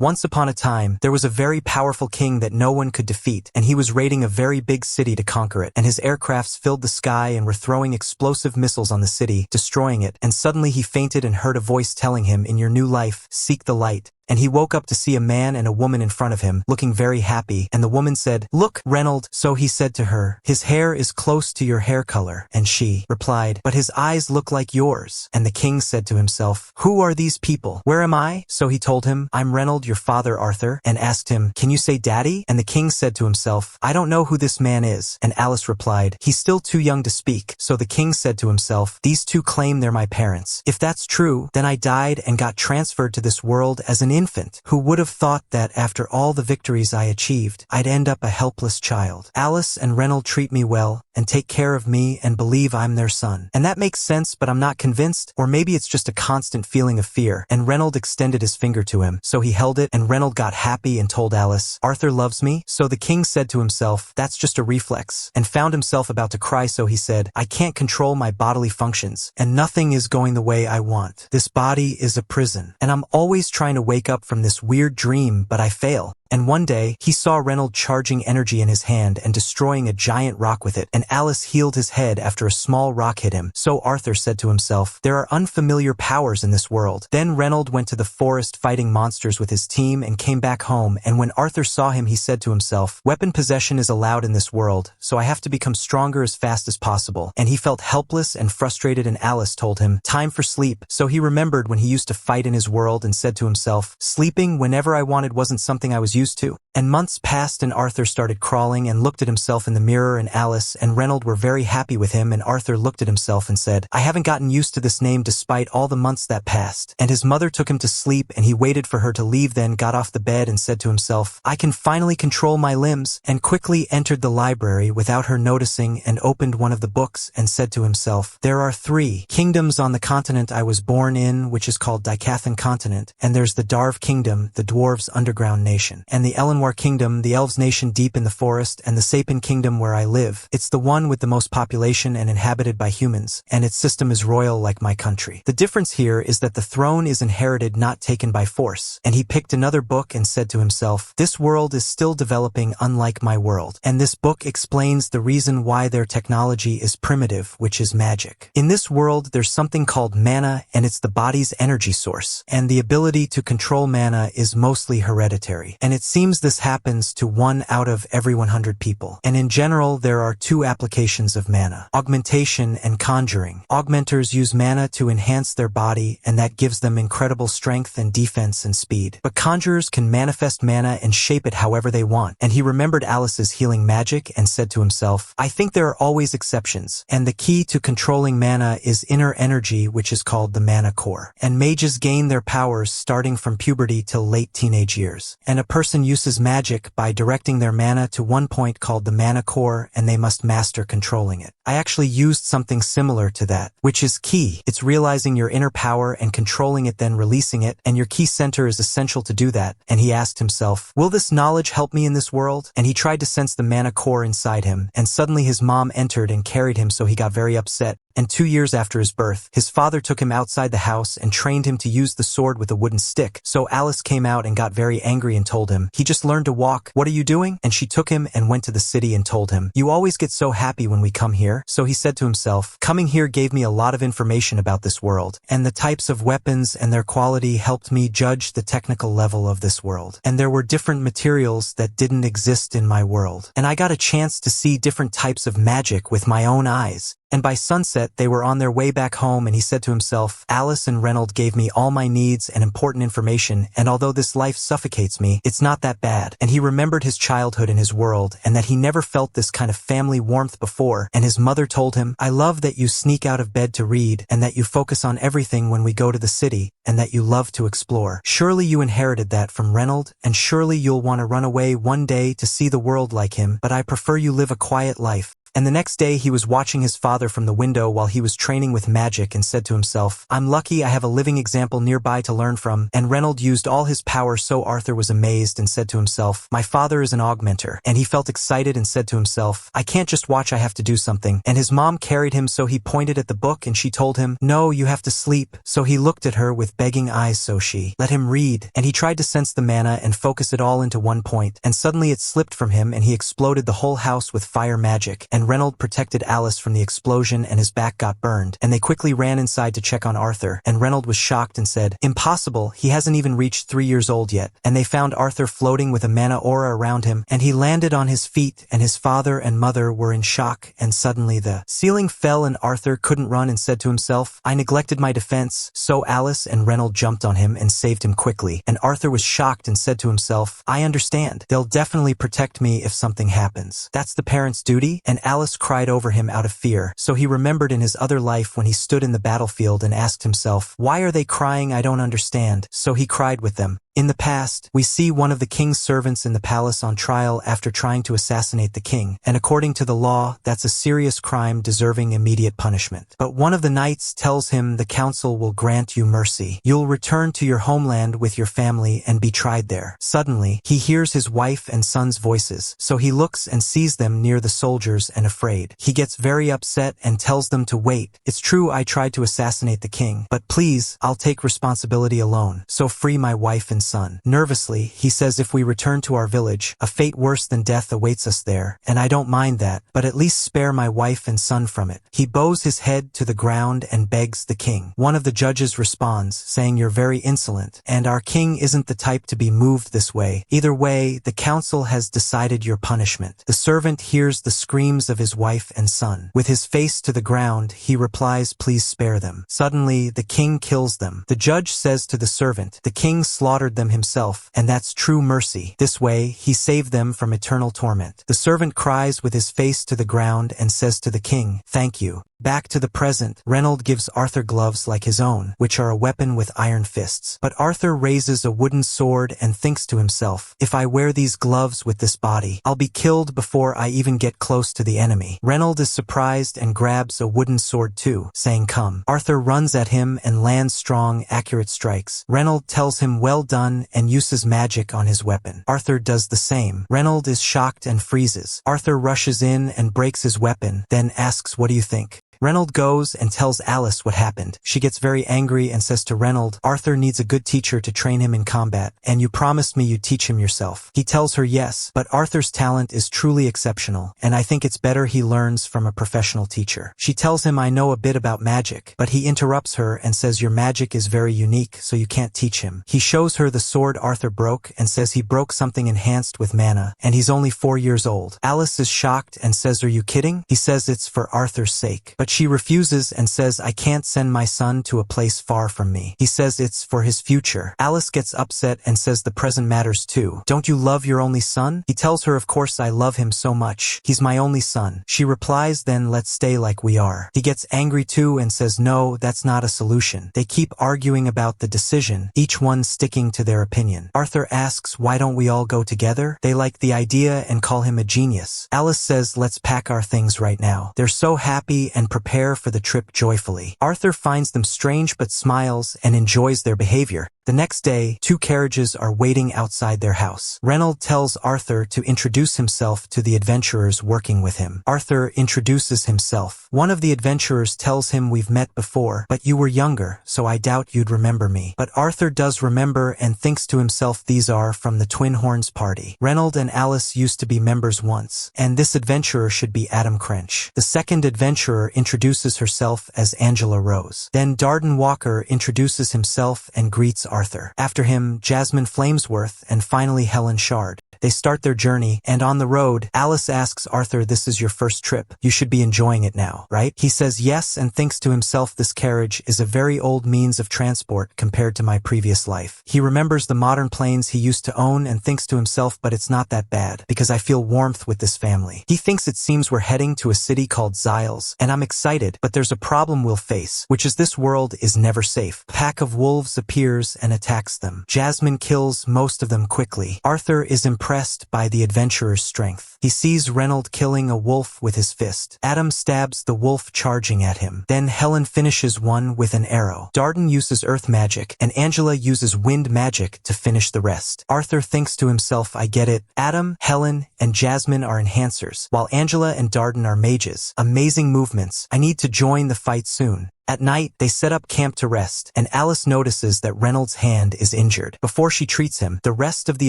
Once upon a time, there was a very powerful king that no one could defeat, and he was raiding a very big city to conquer it, and his aircrafts filled the sky and were throwing explosive missiles on the city, destroying it, and suddenly he fainted and heard a voice telling him, "In your new life, seek the light." And he woke up to see a man and a woman in front of him, looking very happy, and the woman said, "Look, Reynold." So he said to her, "His hair is close to your hair color." And she replied, "But his eyes look like yours." And the king said to himself, "Who are these people? Where am I?" So he told him, "I'm Reynold, your father Arthur," and asked him, "Can you say daddy?" And the king said to himself, "I don't know who this man is." And Alice replied, "He's still too young to speak." So the king said to himself, "These two claim they're my parents. If that's true, then I died and got transferred to this world as an infant. Who would have thought that after all the victories I achieved, I'd end up a helpless child? Alice and Reynold treat me well and take care of me and believe I'm their son. And that makes sense, but I'm not convinced, or maybe it's just a constant feeling of fear." And Reynold extended his finger to him, so he held it, and Reynold got happy and told Alice, "Arthur loves me." So the king said to himself, "That's just a reflex," and found himself about to cry, so he said, "I can't control my bodily functions, and nothing is going the way I want. This body is a prison, and I'm always trying to wake up from this weird dream, but I fail." And one day, he saw Reynold charging energy in his hand and destroying a giant rock with it, and Alice healed his head after a small rock hit him. So Arthur said to himself, "There are unfamiliar powers in this world." Then Reynold went to the forest fighting monsters with his team and came back home, and when Arthur saw him, he said to himself, "Weapon possession is allowed in this world, so I have to become stronger as fast as possible." And he felt helpless and frustrated, and Alice told him, "Time for sleep." So he remembered when he used to fight in his world and said to himself, "Sleeping whenever I wanted wasn't something I was used to." And months passed, and Arthur started crawling and looked at himself in the mirror, and Alice and Reynold were very happy with him, and Arthur looked at himself and said, "I haven't gotten used to this name despite all the months that passed." And his mother took him to sleep, and he waited for her to leave, then got off the bed and said to himself, "I can finally control my limbs," and quickly entered the library without her noticing and opened one of the books and said to himself, "There are 3 kingdoms on the continent I was born in, which is called Dicathan continent, and there's the Darv kingdom, the dwarves' underground nation, and the Elenwar kingdom, the elves' nation deep in the forest, and the Sapin kingdom where I live. It's the one with the most population and inhabited by humans, and its system is royal like my country. The difference here is that the throne is inherited, not taken by force." And he picked another book and said to himself, "This world is still developing unlike my world, and this book explains the reason why their technology is primitive, which is magic. In this world, there's something called mana, and it's the body's energy source, and the ability to control mana is mostly hereditary, and it seems this happens to 1 out of every 100 people. And in general, there are 2 applications of mana: augmentation and conjuring. Augmenters use mana to enhance their body, and that gives them incredible strength and defense and speed. But conjurers can manifest mana and shape it however they want. And he remembered Alice's healing magic and said to himself, "I think there are always exceptions, and the key to controlling mana is inner energy, which is called the mana core. And mages gain their powers starting from puberty till late teenage years. And a person uses magic by directing their mana to one point called the mana core, and they must master controlling it. I actually used something similar to that, which is key. It's realizing your inner power and controlling it, then releasing it, and your key center is essential to do that." And he asked himself, "Will this knowledge help me in this world?" And he tried to sense the mana core inside him, and suddenly his mom entered and carried him, so he got very upset. And 2 years after his birth, his father took him outside the house and trained him to use the sword with a wooden stick. So Alice came out and got very angry and told him, "He just learned to walk. What are you doing?" And she took him and went to the city and told him, "You always get so happy when we come here." So he said to himself, "Coming here gave me a lot of information about this world, and the types of weapons and their quality helped me judge the technical level of this world. And there were different materials that didn't exist in my world. And I got a chance to see different types of magic with my own eyes." And by sunset, they were on their way back home, and he said to himself, "Alice and Reynold gave me all my needs and important information, and although this life suffocates me, it's not that bad." And he remembered his childhood in his world, and that he never felt this kind of family warmth before, and his mother told him, "I love that you sneak out of bed to read, and that you focus on everything when we go to the city, and that you love to explore. Surely you inherited that from Reynold, and surely you'll want to run away one day to see the world like him, but I prefer you live a quiet life. And the next day he was watching his father from the window while he was training with magic and said to himself, I'm lucky I have a living example nearby to learn from, and Reynolds used all his power so Arthur was amazed and said to himself, my father is an augmenter, and he felt excited and said to himself, I can't just watch, I have to do something, and his mom carried him so he pointed at the book and she told him, no, you have to sleep, so he looked at her with begging eyes so she let him read, and he tried to sense the mana and focus it all into one point, and suddenly it slipped from him and he exploded the whole house with fire magic, and Reynolds protected Alice from the explosion and his back got burned, and they quickly ran inside to check on Arthur, and Reynolds was shocked and said, impossible, he hasn't even reached 3 years old yet, and they found Arthur floating with a mana aura around him, and he landed on his feet, and his father and mother were in shock, and suddenly the ceiling fell and Arthur couldn't run and said to himself, I neglected my defense, so Alice and Reynolds jumped on him and saved him quickly, and Arthur was shocked and said to himself, I understand, they'll definitely protect me if something happens. That's the parent's duty, and Alice cried over him out of fear, so he remembered in his other life when he stood in the battlefield and asked himself, why are they crying? I don't understand, so he cried with them. In the past, we see one of the king's servants in the palace on trial after trying to assassinate the king, and according to the law, that's a serious crime deserving immediate punishment. But one of the knights tells him the council will grant you mercy. You'll return to your homeland with your family and be tried there. Suddenly, he hears his wife and son's voices, so he looks and sees them near the soldiers and afraid. He gets very upset and tells them to wait. It's true I tried to assassinate the king, but please, I'll take responsibility alone, so free my wife and son. Nervously, he says if we return to our village, a fate worse than death awaits us there, and I don't mind that, but at least spare my wife and son from it. He bows his head to the ground and begs the king. One of the judges responds, saying you're very insolent, and our king isn't the type to be moved this way. Either way, the council has decided your punishment. The servant hears the screams of his wife and son. With his face to the ground, he replies, please spare them. Suddenly, the king kills them. The judge says to the servant, the king slaughtered them himself, and that's true mercy. This way, he saved them from eternal torment. The servant cries with his face to the ground and says to the king, thank you. Back to the present, Reynolds gives Arthur gloves like his own, which are a weapon with iron fists. But Arthur raises a wooden sword and thinks to himself, if I wear these gloves with this body, I'll be killed before I even get close to the enemy. Reynolds is surprised and grabs a wooden sword too, saying come. Arthur runs at him and lands strong, accurate strikes. Reynolds tells him well done and uses magic on his weapon. Arthur does the same. Reynolds is shocked and freezes. Arthur rushes in and breaks his weapon, then asks, what do you think? Reynolds goes and tells Alice what happened. She gets very angry and says to Reynolds, Arthur needs a good teacher to train him in combat, and you promised me you'd teach him yourself. He tells her yes, but Arthur's talent is truly exceptional, and I think it's better he learns from a professional teacher. She tells him I know a bit about magic, but he interrupts her and says your magic is very unique, so you can't teach him. He shows her the sword Arthur broke and says he broke something enhanced with mana, and he's only 4 years old. Alice is shocked and says, are you kidding? He says it's for Arthur's sake, but she refuses and says I can't send my son to a place far from me. He says it's for his future. Alice gets upset and says the present matters too. Don't you love your only son? He tells her of course I love him so much. He's my only son. She replies then let's stay like we are. He gets angry too and says no, that's not a solution. They keep arguing about the decision, each one sticking to their opinion. Arthur asks why don't we all go together? They like the idea and call him a genius. Alice says let's pack our things right now. They're so happy and prepare for the trip joyfully. Arthur finds them strange but smiles and enjoys their behavior. The next day, 2 carriages are waiting outside their house. Reynolds tells Arthur to introduce himself to the adventurers working with him. Arthur introduces himself. One of the adventurers tells him we've met before, but you were younger, so I doubt you'd remember me. But Arthur does remember and thinks to himself these are from the Twin Horns party. Reynolds and Alice used to be members once, and this adventurer should be Adam Crench. The second adventurer introduces herself as Angela Rose. Then Darden Walker introduces himself and greets Arthur. After him, Jasmine Flamesworth and finally Helen Shard. They start their journey, and on the road, Alice asks Arthur, this is your first trip. You should be enjoying it now, right? He says yes and thinks to himself this carriage is a very old means of transport compared to my previous life. He remembers the modern planes he used to own and thinks to himself, but it's not that bad, because I feel warmth with this family. He thinks it seems we're heading to a city called Xiles, and I'm excited, but there's a problem we'll face, which is this world is never safe. A pack of wolves appears and attacks them. Jasmine kills most of them quickly. Arthur is impressed by the adventurer's strength. He sees Reynold killing a wolf with his fist. Adam stabs the wolf charging at him. Then Helen finishes one with an arrow. Darden uses earth magic, and Angela uses wind magic to finish the rest. Arthur thinks to himself, I get it. Adam, Helen, and Jasmine are enhancers, while Angela and Darden are mages. Amazing movements. I need to join the fight soon. At night, they set up camp to rest, and Alice notices that Reynolds' hand is injured. Before she treats him, the rest of the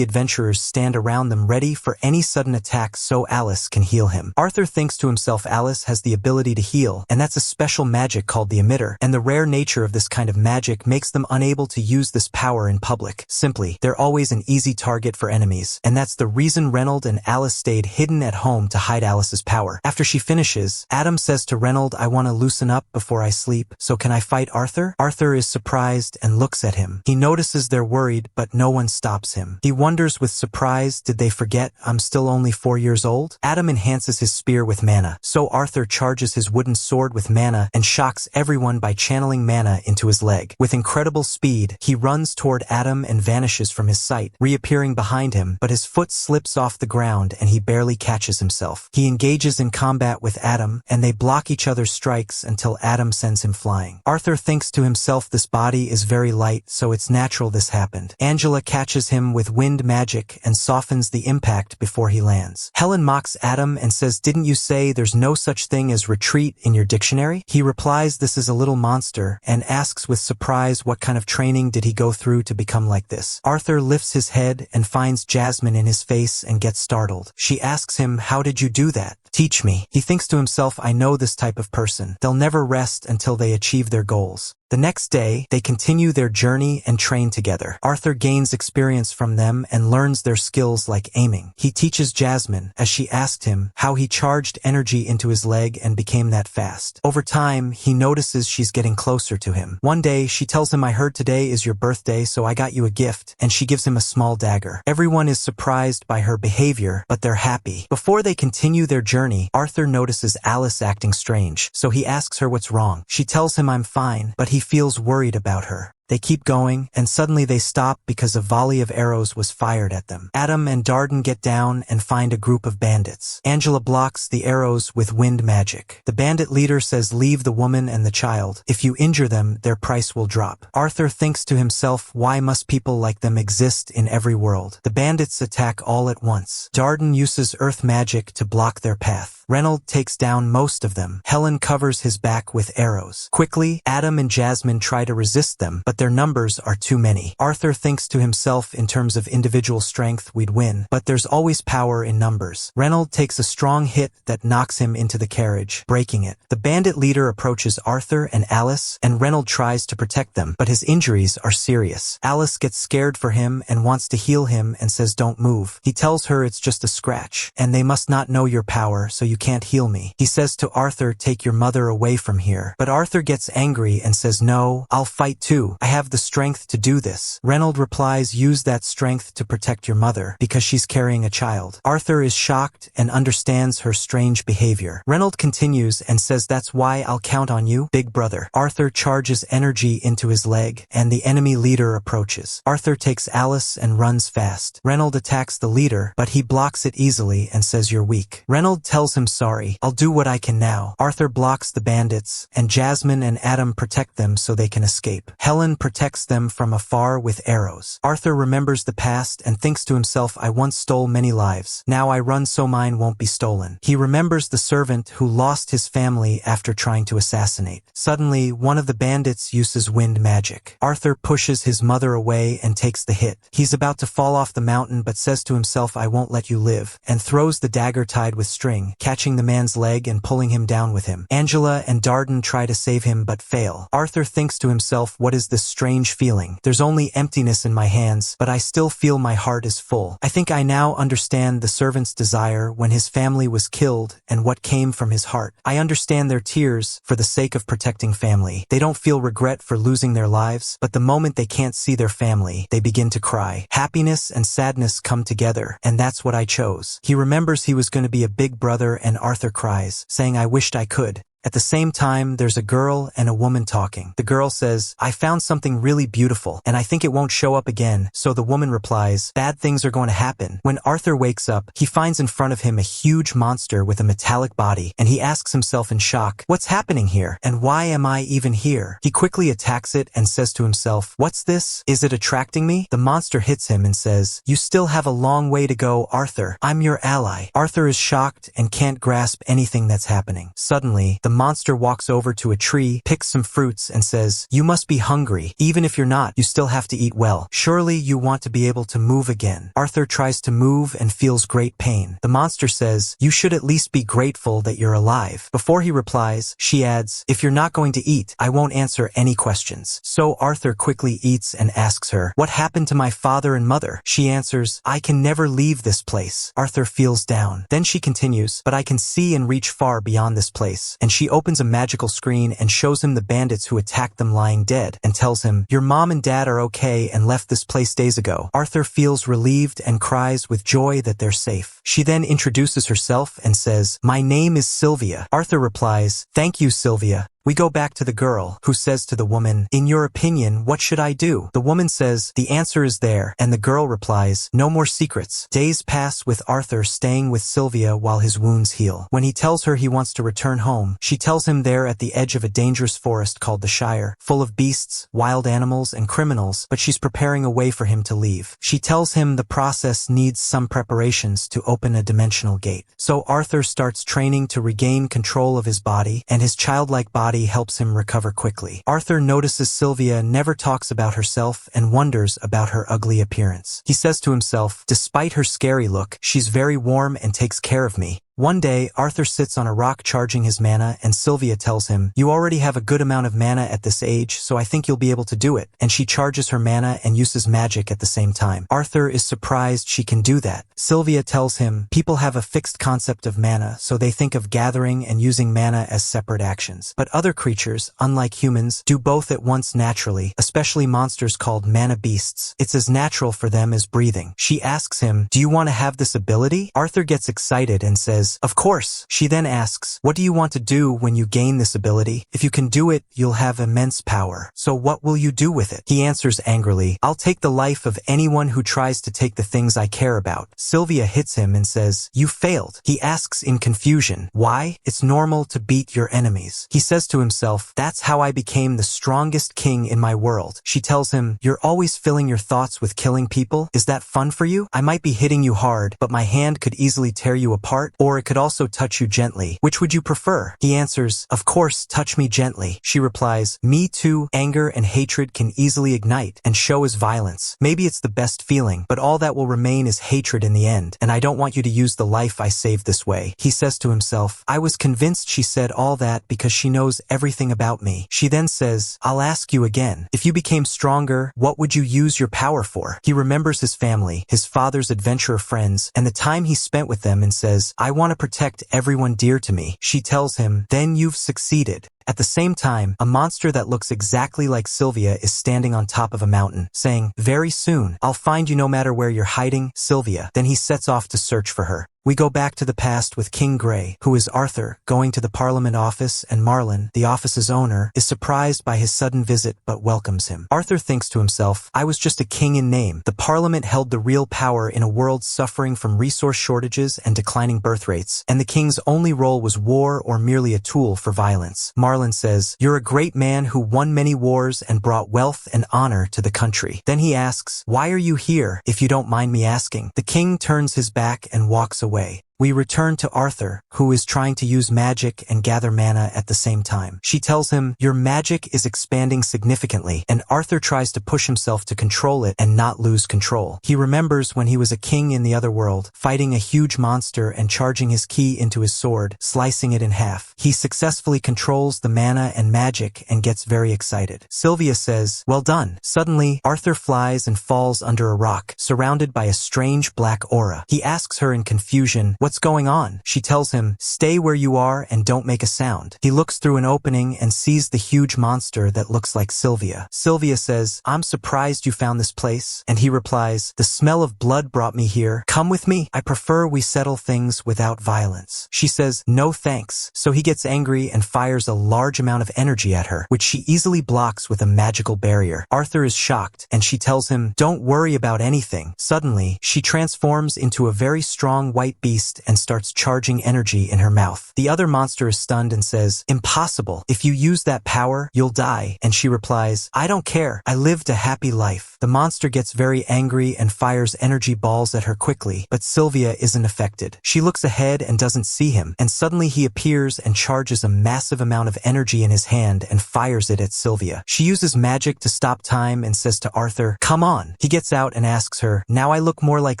adventurers stand around them ready for any sudden attack so Alice can heal him. Arthur thinks to himself Alice has the ability to heal, and that's a special magic called the emitter, and the rare nature of this kind of magic makes them unable to use this power in public. Simply, they're always an easy target for enemies, and that's the reason Reynold and Alice stayed hidden at home to hide Alice's power. After she finishes, Adam says to Reynold, I want to loosen up before I sleep. So can I fight Arthur? Arthur is surprised and looks at him. He notices they're worried, but no one stops him. He wonders with surprise, did they forget I'm still only 4 years old? Adam enhances his spear with mana. So Arthur charges his wooden sword with mana and shocks everyone by channeling mana into his leg. With incredible speed, he runs toward Adam and vanishes from his sight, reappearing behind him, but his foot slips off the ground and he barely catches himself. He engages in combat with Adam, and they block each other's strikes until Adam sends him flying. Arthur thinks to himself this body is very light, so it's natural this happened. Angela catches him with wind magic and softens the impact before he lands. Helen mocks Adam and says, didn't you say there's no such thing as retreat in your dictionary? He replies this is a little monster and asks with surprise what kind of training did he go through to become like this. Arthur lifts his head and finds Jasmine in his face and gets startled. She asks him, how did you do that? Teach me. He thinks to himself, I know this type of person. They'll never rest until they achieve their goals. The next day, they continue their journey and train together. Arthur gains experience from them and learns their skills like aiming. He teaches Jasmine, as she asked him, how he charged energy into his leg and became that fast. Over time, he notices she's getting closer to him. One day, she tells him, I heard today is your birthday, so I got you a gift, and she gives him a small dagger. Everyone is surprised by her behavior, but they're happy. Before they continue their journey, Arthur notices Alice acting strange, so he asks her what's wrong. She tells him, I'm fine, but he feels worried about her. They keep going, and suddenly they stop because a volley of arrows was fired at them. Adam and Darden get down and find a group of bandits. Angela blocks the arrows with wind magic. The bandit leader says leave the woman and the child. If you injure them, their price will drop. Arthur thinks to himself, why must people like them exist in every world? The bandits attack all at once. Darden uses earth magic to block their path. Reynold takes down most of them. Helen covers his back with arrows. Quickly, Adam and Jasmine try to resist them, but their numbers are too many. Arthur thinks to himself, in terms of individual strength, we'd win, but there's always power in numbers. Reynold takes a strong hit that knocks him into the carriage, breaking it. The bandit leader approaches Arthur and Alice, and Reynold tries to protect them, but his injuries are serious. Alice gets scared for him and wants to heal him and says don't move. He tells her it's just a scratch, and they must not know your power, so you can't heal me. He says to Arthur, take your mother away from here. But Arthur gets angry and says, no, I'll fight too. I have the strength to do this. Reynold replies, use that strength to protect your mother, because she's carrying a child. Arthur is shocked and understands her strange behavior. Reynold continues and says, that's why I'll count on you, big brother. Arthur charges energy into his leg, and the enemy leader approaches. Arthur takes Alice and runs fast. Reynold attacks the leader, but he blocks it easily and says you're weak. Reynold tells him sorry, I'll do what I can now. Arthur blocks the bandits, and Jasmine and Adam protect them so they can escape. Helen protects them from afar with arrows. Arthur remembers the past and thinks to himself, I once stole many lives. Now I run so mine won't be stolen. He remembers the servant who lost his family after trying to assassinate. Suddenly, one of the bandits uses wind magic. Arthur pushes his mother away and takes the hit. He's about to fall off the mountain but says to himself, I won't let you live, and throws the dagger tied with string, catching the man's leg and pulling him down with him. Angela and Darden try to save him but fail. Arthur thinks to himself, what is this strange feeling? There's only emptiness in my hands, but I still feel my heart is full. I think I now understand the servant's desire when his family was killed and what came from his heart. I understand their tears for the sake of protecting family. They don't feel regret for losing their lives, but the moment they can't see their family, they begin to cry. Happiness and sadness come together, and that's what I chose. He remembers he was going to be a big brother, and Arthur cries, saying I wished I could. At the same time, there's a girl and a woman talking. The girl says, I found something really beautiful, and I think it won't show up again. So the woman replies, bad things are going to happen. When Arthur wakes up, he finds in front of him a huge monster with a metallic body, and he asks himself in shock, what's happening here? And why am I even here? He quickly attacks it and says to himself, what's this? Is it attracting me? The monster hits him and says, you still have a long way to go, Arthur. I'm your ally. Arthur is shocked and can't grasp anything that's happening. Suddenly, the monster walks over to a tree, picks some fruits, and says, you must be hungry. Even if you're not, you still have to eat well. Surely you want to be able to move again. Arthur tries to move and feels great pain. The monster says, you should at least be grateful that you're alive. Before he replies, she adds, if you're not going to eat, I won't answer any questions. So Arthur quickly eats and asks her, what happened to my father and mother? She answers, I can never leave this place. Arthur feels down. Then she continues, but I can see and reach far beyond this place. And she opens a magical screen and shows him the bandits who attacked them lying dead, and tells him, your mom and dad are okay and left this place days ago. Arthur feels relieved and cries with joy that they're safe. She then introduces herself and says, my name is Sylvia. Arthur replies, thank you, Sylvia. We go back to the girl, who says to the woman, in your opinion, what should I do? The woman says, the answer is there, and the girl replies, no more secrets. Days pass with Arthur staying with Sylvia while his wounds heal. When he tells her he wants to return home, she tells him they're at the edge of a dangerous forest called the Shire, full of beasts, wild animals, and criminals, but she's preparing a way for him to leave. She tells him the process needs some preparations to open a dimensional gate. So Arthur starts training to regain control of his body, and his childlike body helps him recover quickly. Arthur notices Sylvia never talks about herself and wonders about her ugly appearance. He says to himself, despite her scary look, she's very warm and takes care of me. One day, Arthur sits on a rock charging his mana, and Sylvia tells him, you already have a good amount of mana at this age, so I think you'll be able to do it. And she charges her mana and uses magic at the same time. Arthur is surprised she can do that. Sylvia tells him, people have a fixed concept of mana, so they think of gathering and using mana as separate actions. But other creatures, unlike humans, do both at once naturally, especially monsters called mana beasts. It's as natural for them as breathing. She asks him, do you want to have this ability? Arthur gets excited and says, of course. She then asks, what do you want to do when you gain this ability? If you can do it, you'll have immense power. So what will you do with it? He answers angrily, I'll take the life of anyone who tries to take the things I care about. Sylvia hits him and says, you failed. He asks in confusion, why? It's normal to beat your enemies. He says to himself, that's how I became the strongest king in my world. She tells him, you're always filling your thoughts with killing people? Is that fun for you? I might be hitting you hard, but my hand could easily tear you apart, or it could also touch you gently. Which would you prefer? He answers, of course, touch me gently. She replies, me too. Anger and hatred can easily ignite and show as violence. Maybe it's the best feeling, but all that will remain is hatred in the end, and I don't want you to use the life I saved this way. He says to himself, I was convinced she said all that because she knows everything about me. She then says, I'll ask you again. If you became stronger, what would you use your power for? He remembers his family, his father's adventurer friends, and the time he spent with them, and says, I want to protect everyone dear to me. She tells him, then you've succeeded. At the same time, a monster that looks exactly like Sylvia is standing on top of a mountain, saying, very soon, I'll find you no matter where you're hiding, Sylvia. Then he sets off to search for her. We go back to the past with King Grey, who is Arthur, going to the Parliament office, and Marlin, the office's owner, is surprised by his sudden visit but welcomes him. Arthur thinks to himself, I was just a king in name. The Parliament held the real power in a world suffering from resource shortages and declining birth rates, and the king's only role was war or merely a tool for violence. Marlin says, you're a great man who won many wars and brought wealth and honor to the country. Then he asks, why are you here, if you don't mind me asking? The king turns his back and walks away. We return to Arthur, who is trying to use magic and gather mana at the same time. She tells him, your magic is expanding significantly, and Arthur tries to push himself to control it and not lose control. He remembers when he was a king in the other world, fighting a huge monster and charging his ki into his sword, slicing it in half. He successfully controls the mana and magic and gets very excited. Sylvia says, well done. Suddenly, Arthur flies and falls under a rock, surrounded by a strange black aura. He asks her in confusion, what's what's going on? She tells him, stay where you are and don't make a sound. He looks through an opening and sees the huge monster that looks like Sylvia. Sylvia says, I'm surprised you found this place. And he replies, the smell of blood brought me here. Come with me. I prefer we settle things without violence. She says, no thanks. So he gets angry and fires a large amount of energy at her, which she easily blocks with a magical barrier. Arthur is shocked and she tells him, don't worry about anything. Suddenly, she transforms into a very strong white beast and starts charging energy in her mouth. The other monster is stunned and says, impossible. If you use that power, you'll die. And she replies, I don't care. I lived a happy life. The monster gets very angry and fires energy balls at her quickly, but Sylvia isn't affected. She looks ahead and doesn't see him, and suddenly he appears and charges a massive amount of energy in his hand and fires it at Sylvia. She uses magic to stop time and says to Arthur, come on. He gets out and asks her, now I look more like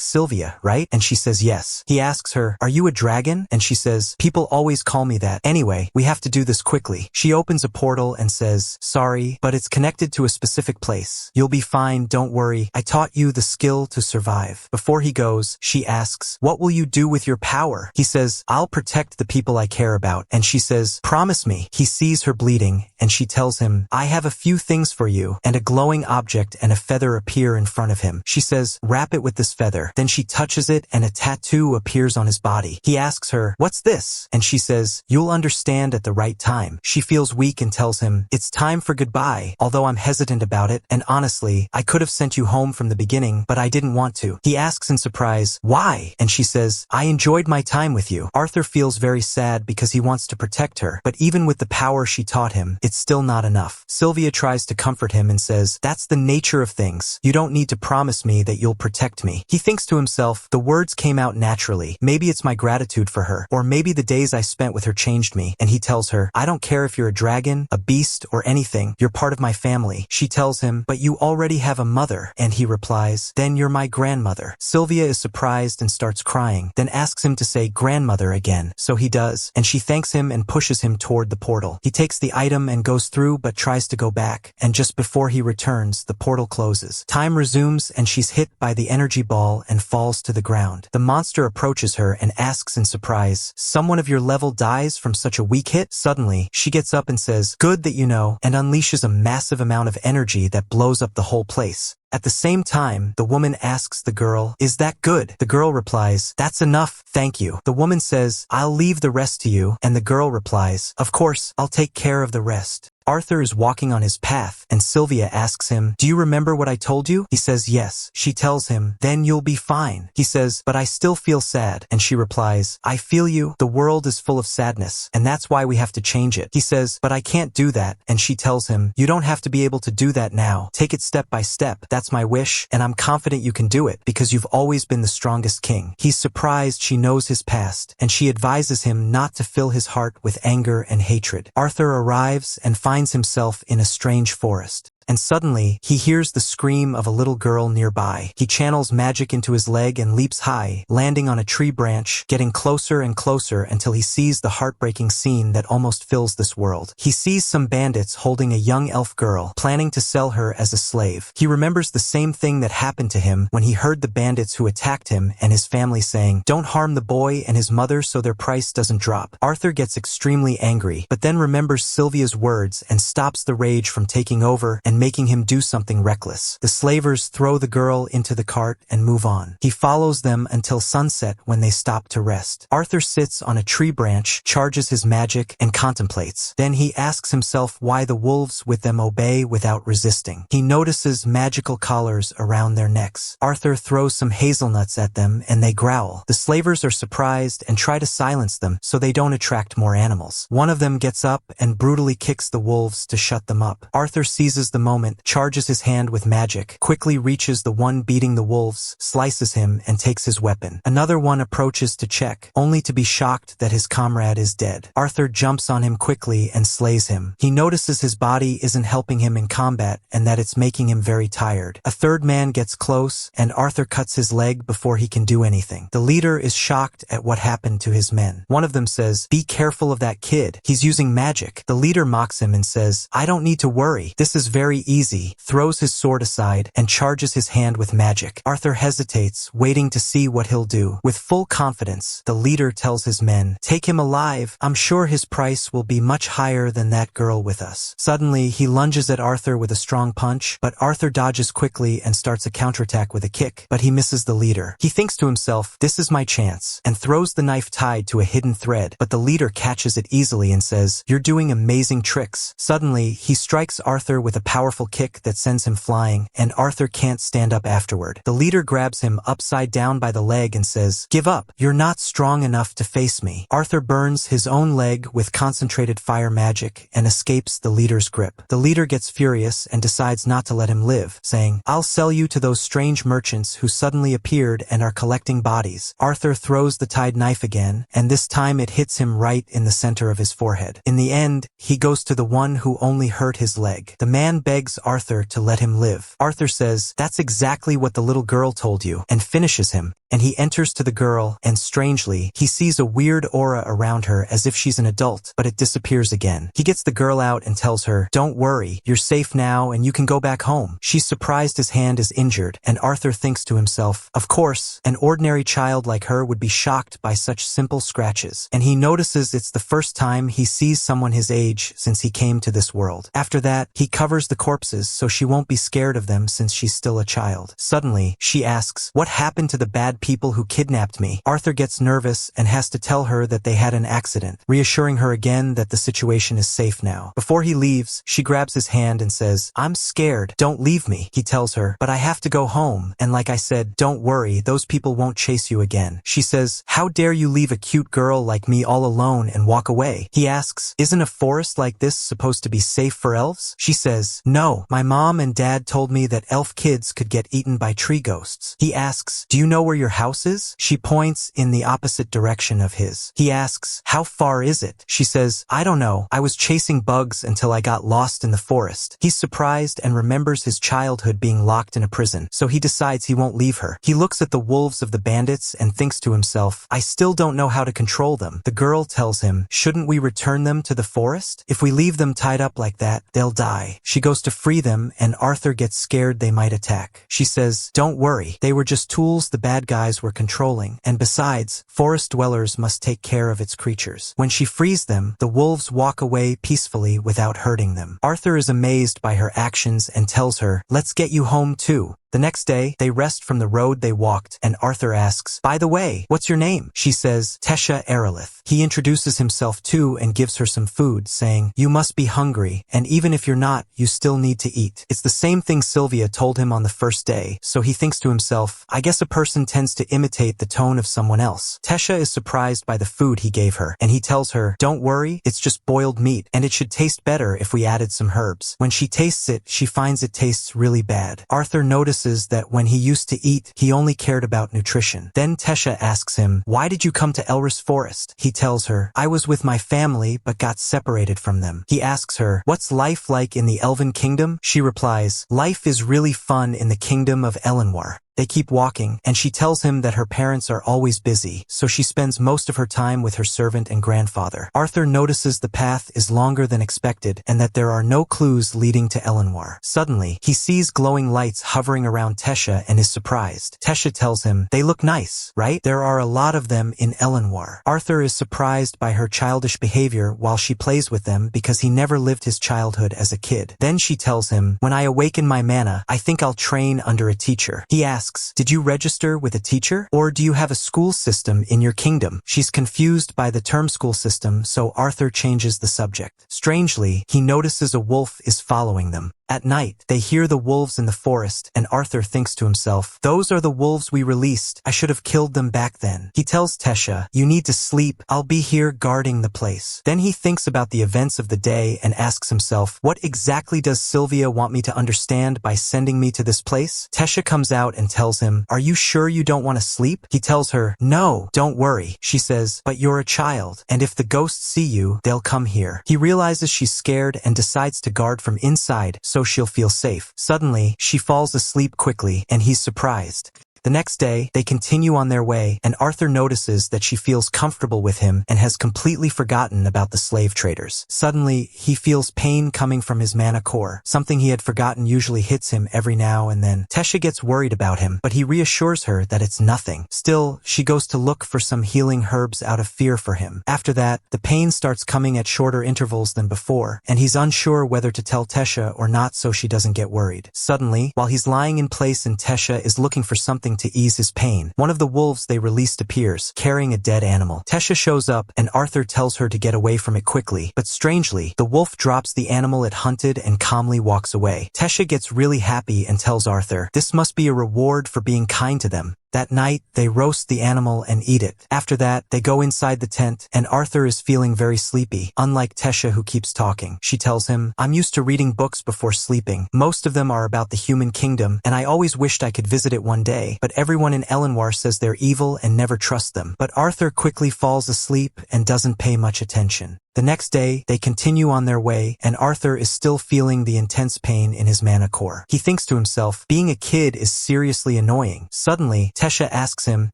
Sylvia, right? And she says yes. He asks her, are you a dragon? And she says, people always call me that. Anyway, we have to do this quickly. She opens a portal and says, sorry, but it's connected to a specific place. You'll be fine, don't worry. I taught you the skill to survive. Before he goes, she asks, what will you do with your power? He says, I'll protect the people I care about. And she says, promise me. He sees her bleeding and she tells him, I have a few things for you. And a glowing object and a feather appear in front of him. She says, wrap it with this feather. Then she touches it and a tattoo appears on his body. He asks her, what's this? And she says, you'll understand at the right time. She feels weak and tells him, it's time for goodbye, although I'm hesitant about it, and honestly, I could have sent you home from the beginning, but I didn't want to. He asks in surprise, why? And she says, I enjoyed my time with you. Arthur feels very sad because he wants to protect her, but even with the power she taught him, it's still not enough. Sylvia tries to comfort him and says, that's the nature of things. You don't need to promise me that you'll protect me. He thinks to himself, the words came out naturally. Maybe it's my gratitude for her, or maybe the days I spent with her changed me. And he tells her, I don't care if you're a dragon, a beast, or anything. You're part of my family. She tells him, but you already have a mother. And he replies, then you're my grandmother. Sylvia is surprised and starts crying, then asks him to say grandmother again. So he does, and she thanks him and pushes him toward the portal. He takes the item and goes through but tries to go back, and just before he returns, the portal closes. Time resumes and she's hit by the energy ball and falls to the ground. The monster approaches her and asks in surprise, someone of your level dies from such a weak hit? Suddenly, she gets up and says, good that you know, and unleashes a massive amount of energy that blows up the whole place. At the same time, the woman asks the girl, is that good? The girl replies, that's enough, thank you. The woman says, I'll leave the rest to you, and the girl replies, of course, I'll take care of the rest. Arthur is walking on his path, and Sylvia asks him, do you remember what I told you? He says yes. She tells him, then you'll be fine. He says, but I still feel sad. And she replies, I feel you. The world is full of sadness, and that's why we have to change it. He says, but I can't do that. And she tells him, you don't have to be able to do that now. Take it step by step. That's my wish, and I'm confident you can do it, because you've always been the strongest king. He's surprised she knows his past, and she advises him not to fill his heart with anger and hatred. Arthur arrives and finds himself in a strange forest. And suddenly, he hears the scream of a little girl nearby. He channels magic into his leg and leaps high, landing on a tree branch, getting closer and closer until he sees the heartbreaking scene that almost fills this world. He sees some bandits holding a young elf girl, planning to sell her as a slave. He remembers the same thing that happened to him when he heard the bandits who attacked him and his family saying, don't harm the boy and his mother so their price doesn't drop. Arthur gets extremely angry, but then remembers Sylvia's words and stops the rage from taking over and making him do something reckless. The slavers throw the girl into the cart and move on. He follows them until sunset when they stop to rest. Arthur sits on a tree branch, charges his magic, and contemplates. Then he asks himself why the wolves with them obey without resisting. He notices magical collars around their necks. Arthur throws some hazelnuts at them and they growl. The slavers are surprised and try to silence them so they don't attract more animals. One of them gets up and brutally kicks the wolves to shut them up. Arthur seizes the moment, charges his hand with magic, quickly reaches the one beating the wolves, slices him, and takes his weapon. Another one approaches to check, only to be shocked that his comrade is dead. Arthur jumps on him quickly and slays him. He notices his body isn't helping him in combat and that it's making him very tired. A third man gets close, and Arthur cuts his leg before he can do anything. The leader is shocked at what happened to his men. One of them says, be careful of that kid. He's using magic. The leader mocks him and says, I don't need to worry. This is very very easy, throws his sword aside, and charges his hand with magic. Arthur hesitates, waiting to see what he'll do. With full confidence, the leader tells his men, "Take him alive. I'm sure his price will be much higher than that girl with us." Suddenly, he lunges at Arthur with a strong punch, but Arthur dodges quickly and starts a counterattack with a kick, but he misses the leader. He thinks to himself, "This is my chance," and throws the knife tied to a hidden thread, but the leader catches it easily and says, "You're doing amazing tricks." Suddenly, he strikes Arthur with a powerful kick that sends him flying, and Arthur can't stand up afterward. The leader grabs him upside down by the leg and says, "Give up. You're not strong enough to face me." Arthur burns his own leg with concentrated fire magic and escapes the leader's grip. The leader gets furious and decides not to let him live, saying, "I'll sell you to those strange merchants who suddenly appeared and are collecting bodies." Arthur throws the tied knife again, and this time it hits him right in the center of his forehead. In the end, he goes to the one who only hurt his leg. The man begs Arthur to let him live. Arthur says, "That's exactly what the little girl told you," and finishes him. And he enters to the girl, and strangely, he sees a weird aura around her as if she's an adult, but it disappears again. He gets the girl out and tells her, "Don't worry, you're safe now and you can go back home." She's surprised his hand is injured, and Arthur thinks to himself, of course, an ordinary child like her would be shocked by such simple scratches. And he notices it's the first time he sees someone his age since he came to this world. After that, he covers the corpses so she won't be scared of them since she's still a child. Suddenly, she asks, "What happened to the bad people who kidnapped me?" Arthur gets nervous and has to tell her that they had an accident, reassuring her again that the situation is safe now. Before he leaves, she grabs his hand and says, "I'm scared. Don't leave me." He tells her, "But I have to go home, and like I said, don't worry, those people won't chase you again." She says, "How dare you leave a cute girl like me all alone and walk away?" He asks, "Isn't a forest like this supposed to be safe for elves?" She says, "No, my mom and dad told me that elf kids could get eaten by tree ghosts." He asks, "Do you know where your house is?" She points in the opposite direction of his. He asks, "How far is it?" She says, "I don't know. I was chasing bugs until I got lost in the forest." He's surprised and remembers his childhood being locked in a prison, so he decides he won't leave her. He looks at the wolves of the bandits and thinks to himself, "I still don't know how to control them." The girl tells him, "Shouldn't we return them to the forest? If we leave them tied up like that, they'll die." She goes to free them, and Arthur gets scared they might attack. She says, "Don't worry. They were just tools the bad guys were controlling, and besides, forest dwellers must take care of its creatures." When she frees them, the wolves walk away peacefully without hurting them. Arthur is amazed by her actions and tells her, "Let's get you home too." The next day, they rest from the road they walked, and Arthur asks, "By the way, what's your name?" She says, "Tesha Erelith." He introduces himself too and gives her some food, saying, "You must be hungry, and even if you're not, you still need to eat." It's the same thing Sylvia told him on the first day, so he thinks to himself, I guess a person tends to imitate the tone of someone else. Tesha is surprised by the food he gave her, and he tells her, "Don't worry, it's just boiled meat, and it should taste better if we added some herbs." When she tastes it, she finds it tastes really bad. Arthur notices that when he used to eat, he only cared about nutrition. Then Tesha asks him, "Why did you come to Elris Forest?" He tells her, "I was with my family but got separated from them." He asks her, "What's life like in the Elven Kingdom?" She replies, "Life is really fun in the kingdom of Elenwar." They keep walking, and she tells him that her parents are always busy, so she spends most of her time with her servant and grandfather. Arthur notices the path is longer than expected and that there are no clues leading to Elenwar. Suddenly, he sees glowing lights hovering around Tesha and is surprised. Tesha tells him, "They look nice, right? There are a lot of them in Elenwar." Arthur is surprised by her childish behavior while she plays with them because he never lived his childhood as a kid. Then she tells him, "When I awaken my mana, I think I'll train under a teacher." He asks, "Did you register with a teacher? Or do you have a school system in your kingdom?" She's confused by the term school system, so Arthur changes the subject. Strangely, he notices a wolf is following them. At night, they hear the wolves in the forest, and Arthur thinks to himself, "Those are the wolves we released. I should have killed them back then." He tells Tesha, "You need to sleep. I'll be here guarding the place." Then he thinks about the events of the day and asks himself, "What exactly does Sylvia want me to understand by sending me to this place?" Tesha comes out and tells him, "Are you sure you don't want to sleep?" He tells her, "No, don't worry." She says, "But you're a child, and if the ghosts see you, they'll come here." He realizes she's scared and decides to guard from inside, so she'll feel safe. Suddenly, she falls asleep quickly, and he's surprised. The next day, they continue on their way, and Arthur notices that she feels comfortable with him and has completely forgotten about the slave traders. Suddenly, he feels pain coming from his mana core. Something he had forgotten usually hits him every now and then. Tesha gets worried about him, but he reassures her that it's nothing. Still, she goes to look for some healing herbs out of fear for him. After that, the pain starts coming at shorter intervals than before, and he's unsure whether to tell Tesha or not so she doesn't get worried. Suddenly, while he's lying in place and Tesha is looking for something to ease his pain, one of the wolves they released appears, carrying a dead animal. Tesha shows up, and Arthur tells her to get away from it quickly, but strangely, the wolf drops the animal it hunted and calmly walks away. Tesha gets really happy and tells Arthur, this must be a reward for being kind to them. That night, they roast the animal and eat it. After that, they go inside the tent, and Arthur is feeling very sleepy, unlike Tesha who keeps talking. She tells him, I'm used to reading books before sleeping. Most of them are about the human kingdom, and I always wished I could visit it one day, but everyone in Elenwar says they're evil and never trust them. But Arthur quickly falls asleep and doesn't pay much attention. The next day, they continue on their way, and Arthur is still feeling the intense pain in his mana core. He thinks to himself, being a kid is seriously annoying. Suddenly, Tesha asks him,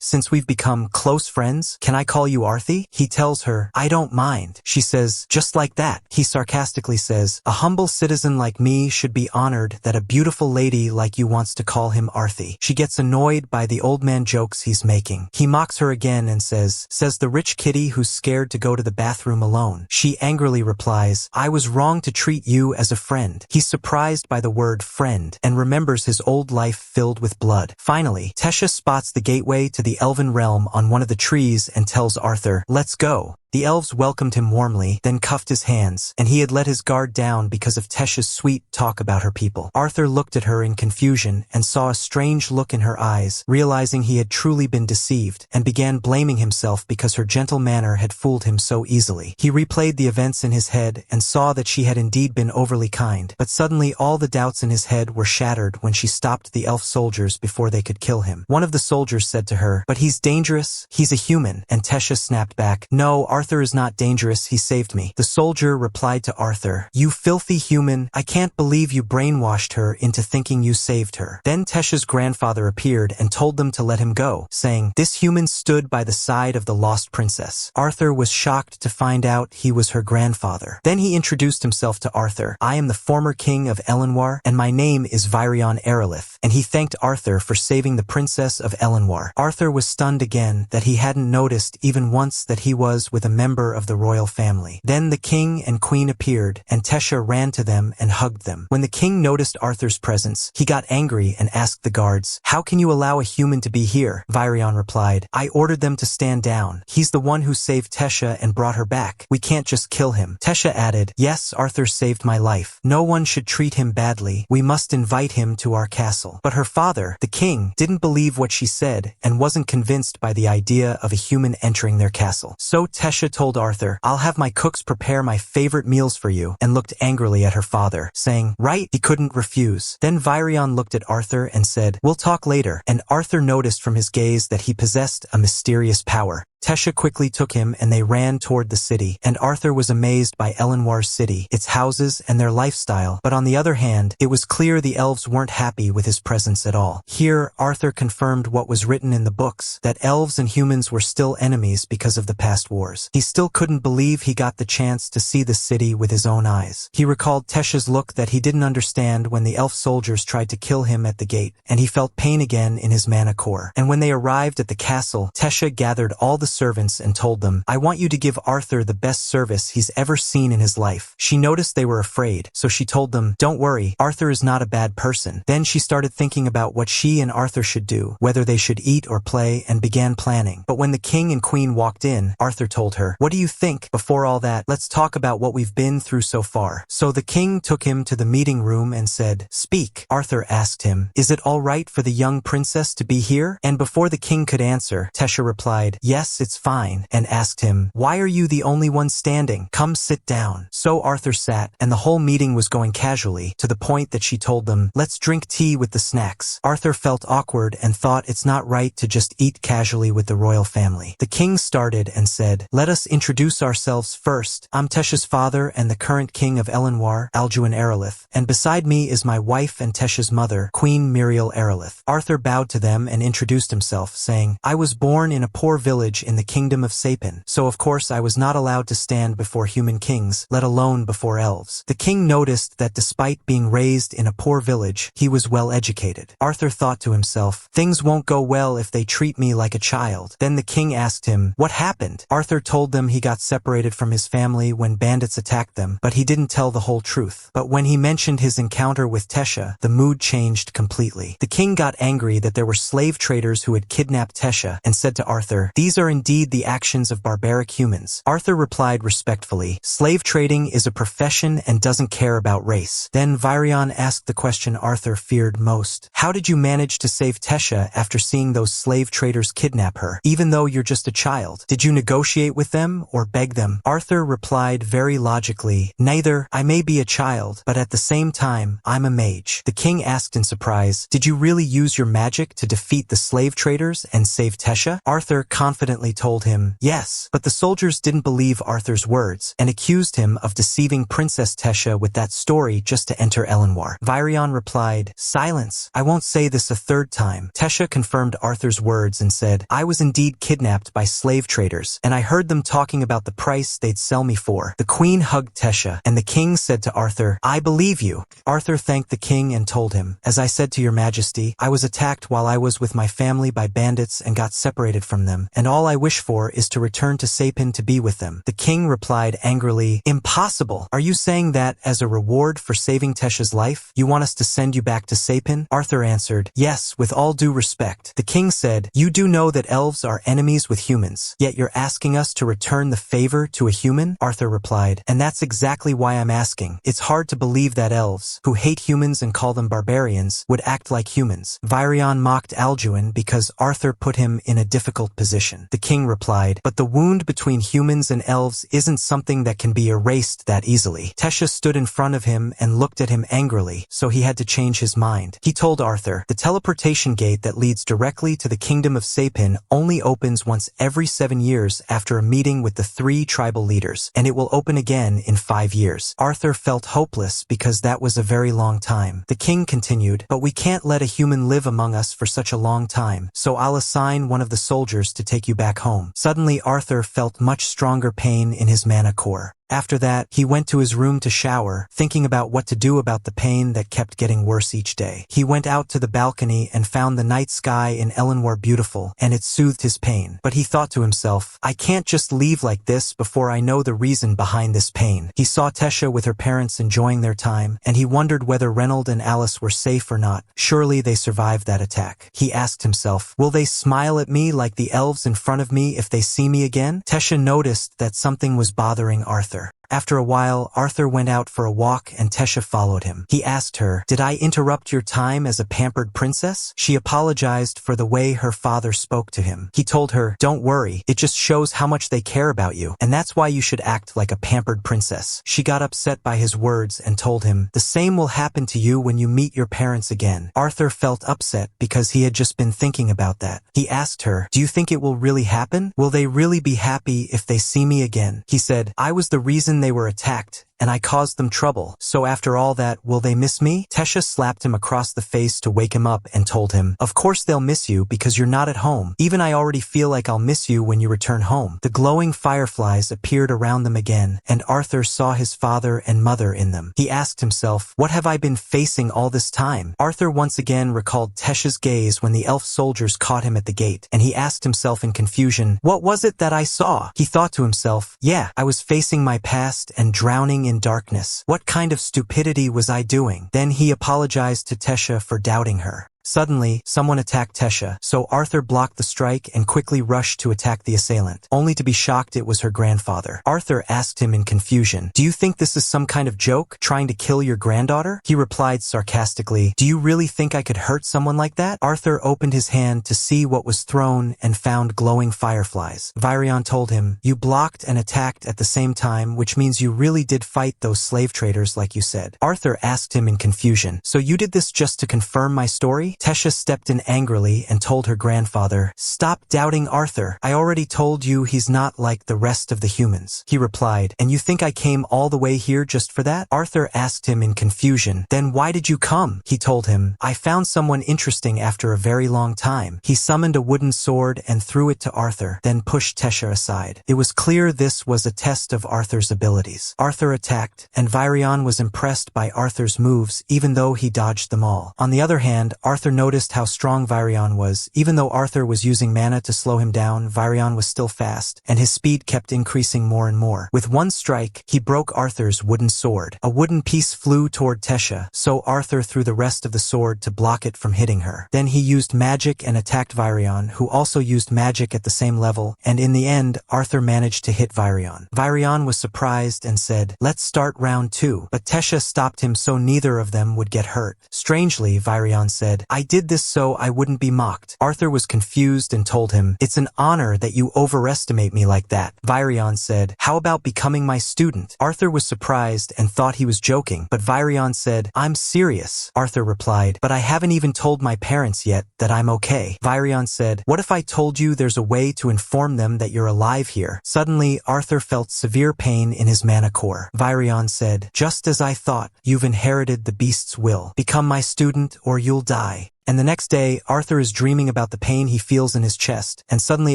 since we've become close friends, can I call you Arthi? He tells her, I don't mind. She says, just like that. He sarcastically says, a humble citizen like me should be honored that a beautiful lady like you wants to call him Arthi. She gets annoyed by the old man jokes he's making. He mocks her again and says the rich kitty who's scared to go to the bathroom alone. She angrily replies, I was wrong to treat you as a friend. He's surprised by the word friend and remembers his old life filled with blood. Finally, Tesha spots the gateway to the elven realm on one of the trees and tells Arthur, let's go. The elves welcomed him warmly, then cuffed his hands, and he had let his guard down because of Tesha's sweet talk about her people. Arthur looked at her in confusion and saw a strange look in her eyes, realizing he had truly been deceived, and began blaming himself because her gentle manner had fooled him so easily. He replayed the events in his head and saw that she had indeed been overly kind, but suddenly all the doubts in his head were shattered when she stopped the elf soldiers before they could kill him. One of the soldiers said to her, but he's dangerous, he's a human, and Tesha snapped back, no, Arthur is not dangerous, he saved me. The soldier replied to Arthur, you filthy human, I can't believe you brainwashed her into thinking you saved her. Then Tesha's grandfather appeared and told them to let him go, saying, this human stood by the side of the lost princess. Arthur was shocked to find out he was her grandfather. Then he introduced himself to Arthur. I am the former king of Elenwar, and my name is Virion Erelith, and he thanked Arthur for saving the princess of Elenwar. Arthur was stunned again that he hadn't noticed even once that he was with a member of the royal family. Then the king and queen appeared, and Tesha ran to them and hugged them. When the king noticed Arthur's presence, he got angry and asked the guards, how can you allow a human to be here? Virion replied, I ordered them to stand down. He's the one who saved Tesha and brought her back. We can't just kill him. Tesha added, yes, Arthur saved my life. No one should treat him badly. We must invite him to our castle. But her father, the king, didn't believe what she said and wasn't convinced by the idea of a human entering their castle. So Tesha told Arthur, I'll have my cooks prepare my favorite meals for you, and looked angrily at her father, saying, right, he couldn't refuse. Then Virion looked at Arthur and said, we'll talk later, and Arthur noticed from his gaze that he possessed a mysterious power. Tesha quickly took him and they ran toward the city, and Arthur was amazed by Elenwar's city, its houses, and their lifestyle, but on the other hand, it was clear the elves weren't happy with his presence at all. Here, Arthur confirmed what was written in the books, that elves and humans were still enemies because of the past wars. He still couldn't believe he got the chance to see the city with his own eyes. He recalled Tesha's look that he didn't understand when the elf soldiers tried to kill him at the gate, and he felt pain again in his mana core. And when they arrived at the castle, Tesha gathered all the servants and told them, I want you to give Arthur the best service he's ever seen in his life. She noticed they were afraid, so she told them, don't worry, Arthur is not a bad person. Then she started thinking about what she and Arthur should do, whether they should eat or play, and began planning. But when the king and queen walked in, Arthur told her, what do you think? Before all that, let's talk about what we've been through so far. So the king took him to the meeting room and said, speak. Arthur asked him, is it all right for the young princess to be here? And before the king could answer, Tesha replied, yes, yes, it's fine, and asked him, why are you the only one standing? Come sit down. So Arthur sat, and the whole meeting was going casually, to the point that she told them, let's drink tea with the snacks. Arthur felt awkward and thought it's not right to just eat casually with the royal family. The king started and said, let us introduce ourselves first. I'm Tesha's father and the current king of Elenwar, Alduin Erelith, and beside me is my wife and Tesha's mother, Queen Muriel Erelith. Arthur bowed to them and introduced himself, saying, I was born in a poor village in the kingdom of Sapin, so of course I was not allowed to stand before human kings, let alone before elves. The king noticed that despite being raised in a poor village, he was well educated. Arthur thought to himself, things won't go well if they treat me like a child. Then the king asked him, what happened? Arthur told them he got separated from his family when bandits attacked them, but he didn't tell the whole truth. But when he mentioned his encounter with Tesha, the mood changed completely. The king got angry that there were slave traders who had kidnapped Tesha and said to Arthur, these are indeed the actions of barbaric humans. Arthur replied respectfully, slave trading is a profession and doesn't care about race. Then Virion asked the question Arthur feared most. How did you manage to save Tesha after seeing those slave traders kidnap her, even though you're just a child? Did you negotiate with them or beg them? Arthur replied very logically, neither. I may be a child, but at the same time, I'm a mage. The king asked in surprise, did you really use your magic to defeat the slave traders and save Tesha? Arthur confidently told him, yes, but the soldiers didn't believe Arthur's words and accused him of deceiving Princess Tesha with that story just to enter Elenwar. Virion replied, silence. I won't say this a third time. Tesha confirmed Arthur's words and said, I was indeed kidnapped by slave traders, and I heard them talking about the price they'd sell me for. The queen hugged Tesha, and the king said to Arthur, I believe you. Arthur thanked the king and told him, as I said to your majesty, I was attacked while I was with my family by bandits and got separated from them, and all I wish for is to return to Sapin to be with them. The king replied angrily, impossible. Are you saying that as a reward for saving Tesha's life, you want us to send you back to Sapin? Arthur answered, yes, with all due respect. The king said, you do know that elves are enemies with humans, yet you're asking us to return the favor to a human? Arthur replied, and that's exactly why I'm asking. It's hard to believe that elves, who hate humans and call them barbarians, would act like humans. Virion mocked Alduin because Arthur put him in a difficult position. The king replied, but the wound between humans and elves isn't something that can be erased that easily. Tesha stood in front of him and looked at him angrily, so he had to change his mind. He told Arthur, the teleportation gate that leads directly to the kingdom of Sapin only opens once every 7 years after a meeting with the 3 tribal leaders, and it will open again in 5 years. Arthur felt hopeless because that was a very long time. The king continued, but we can't let a human live among us for such a long time, so I'll assign one of the soldiers to take you back home. Suddenly Arthur felt much stronger pain in his mana core. After that, he went to his room to shower, thinking about what to do about the pain that kept getting worse each day. He went out to the balcony and found the night sky in Elenwar beautiful, and it soothed his pain. But he thought to himself, I can't just leave like this before I know the reason behind this pain. He saw Tesha with her parents enjoying their time, and he wondered whether Reynold and Alice were safe or not. Surely they survived that attack. He asked himself, will they smile at me like the elves in front of me if they see me again? Tesha noticed that something was bothering Arthur. After a while, Arthur went out for a walk and Tesha followed him. He asked her, did I interrupt your time as a pampered princess? She apologized for the way her father spoke to him. He told her, don't worry, it just shows how much they care about you, and that's why you should act like a pampered princess. She got upset by his words and told him, the same will happen to you when you meet your parents again. Arthur felt upset because he had just been thinking about that. He asked her, do you think it will really happen? Will they really be happy if they see me again? He said, I was the reason they were attacked, and I caused them trouble, so after all that, will they miss me? Tesha slapped him across the face to wake him up and told him, of course they'll miss you because you're not at home. Even I already feel like I'll miss you when you return home. The glowing fireflies appeared around them again, and Arthur saw his father and mother in them. He asked himself, what have I been facing all this time? Arthur once again recalled Tesha's gaze when the elf soldiers caught him at the gate, and he asked himself in confusion, what was it that I saw? He thought to himself, yeah, I was facing my past and drowning in darkness. What kind of stupidity was I doing? Then he apologized to Tesha for doubting her. Suddenly, someone attacked Tesha, so Arthur blocked the strike and quickly rushed to attack the assailant, only to be shocked it was her grandfather. Arthur asked him in confusion, "Do you think this is some kind of joke, trying to kill your granddaughter?" He replied sarcastically, "Do you really think I could hurt someone like that?" Arthur opened his hand to see what was thrown and found glowing fireflies. Virion told him, "You blocked and attacked at the same time, which means you really did fight those slave traders like you said." Arthur asked him in confusion, "So you did this just to confirm my story?" Tesha stepped in angrily and told her grandfather, "Stop doubting Arthur. I already told you he's not like the rest of the humans." He replied, "And you think I came all the way here just for that?" Arthur asked him in confusion, "Then why did you come?" He told him, "I found someone interesting after a very long time." He summoned a wooden sword and threw it to Arthur, then pushed Tesha aside. It was clear this was a test of Arthur's abilities. Arthur attacked, and Virion was impressed by Arthur's moves even though he dodged them all. On the other hand, Arthur noticed how strong Virion was. Even though Arthur was using mana to slow him down, Virion was still fast, and his speed kept increasing more and more. With one strike, he broke Arthur's wooden sword. A wooden piece flew toward Tesha, so Arthur threw the rest of the sword to block it from hitting her. Then he used magic and attacked Virion, who also used magic at the same level, and in the end, Arthur managed to hit Virion. Virion was surprised and said, "Let's start round 2. But Tesha stopped him so neither of them would get hurt. Strangely, Virion said, "I did this so I wouldn't be mocked." Arthur was confused and told him, "It's an honor that you overestimate me like that." Virion said, "How about becoming my student?" Arthur was surprised and thought he was joking, but Virion said, "I'm serious." Arthur replied, "But I haven't even told my parents yet that I'm okay." Virion said, "What if I told you there's a way to inform them that you're alive here?" Suddenly, Arthur felt severe pain in his mana core. Virion said, "Just as I thought, you've inherited the beast's will. Become my student or you'll die." And the next day, Arthur is dreaming about the pain he feels in his chest, and suddenly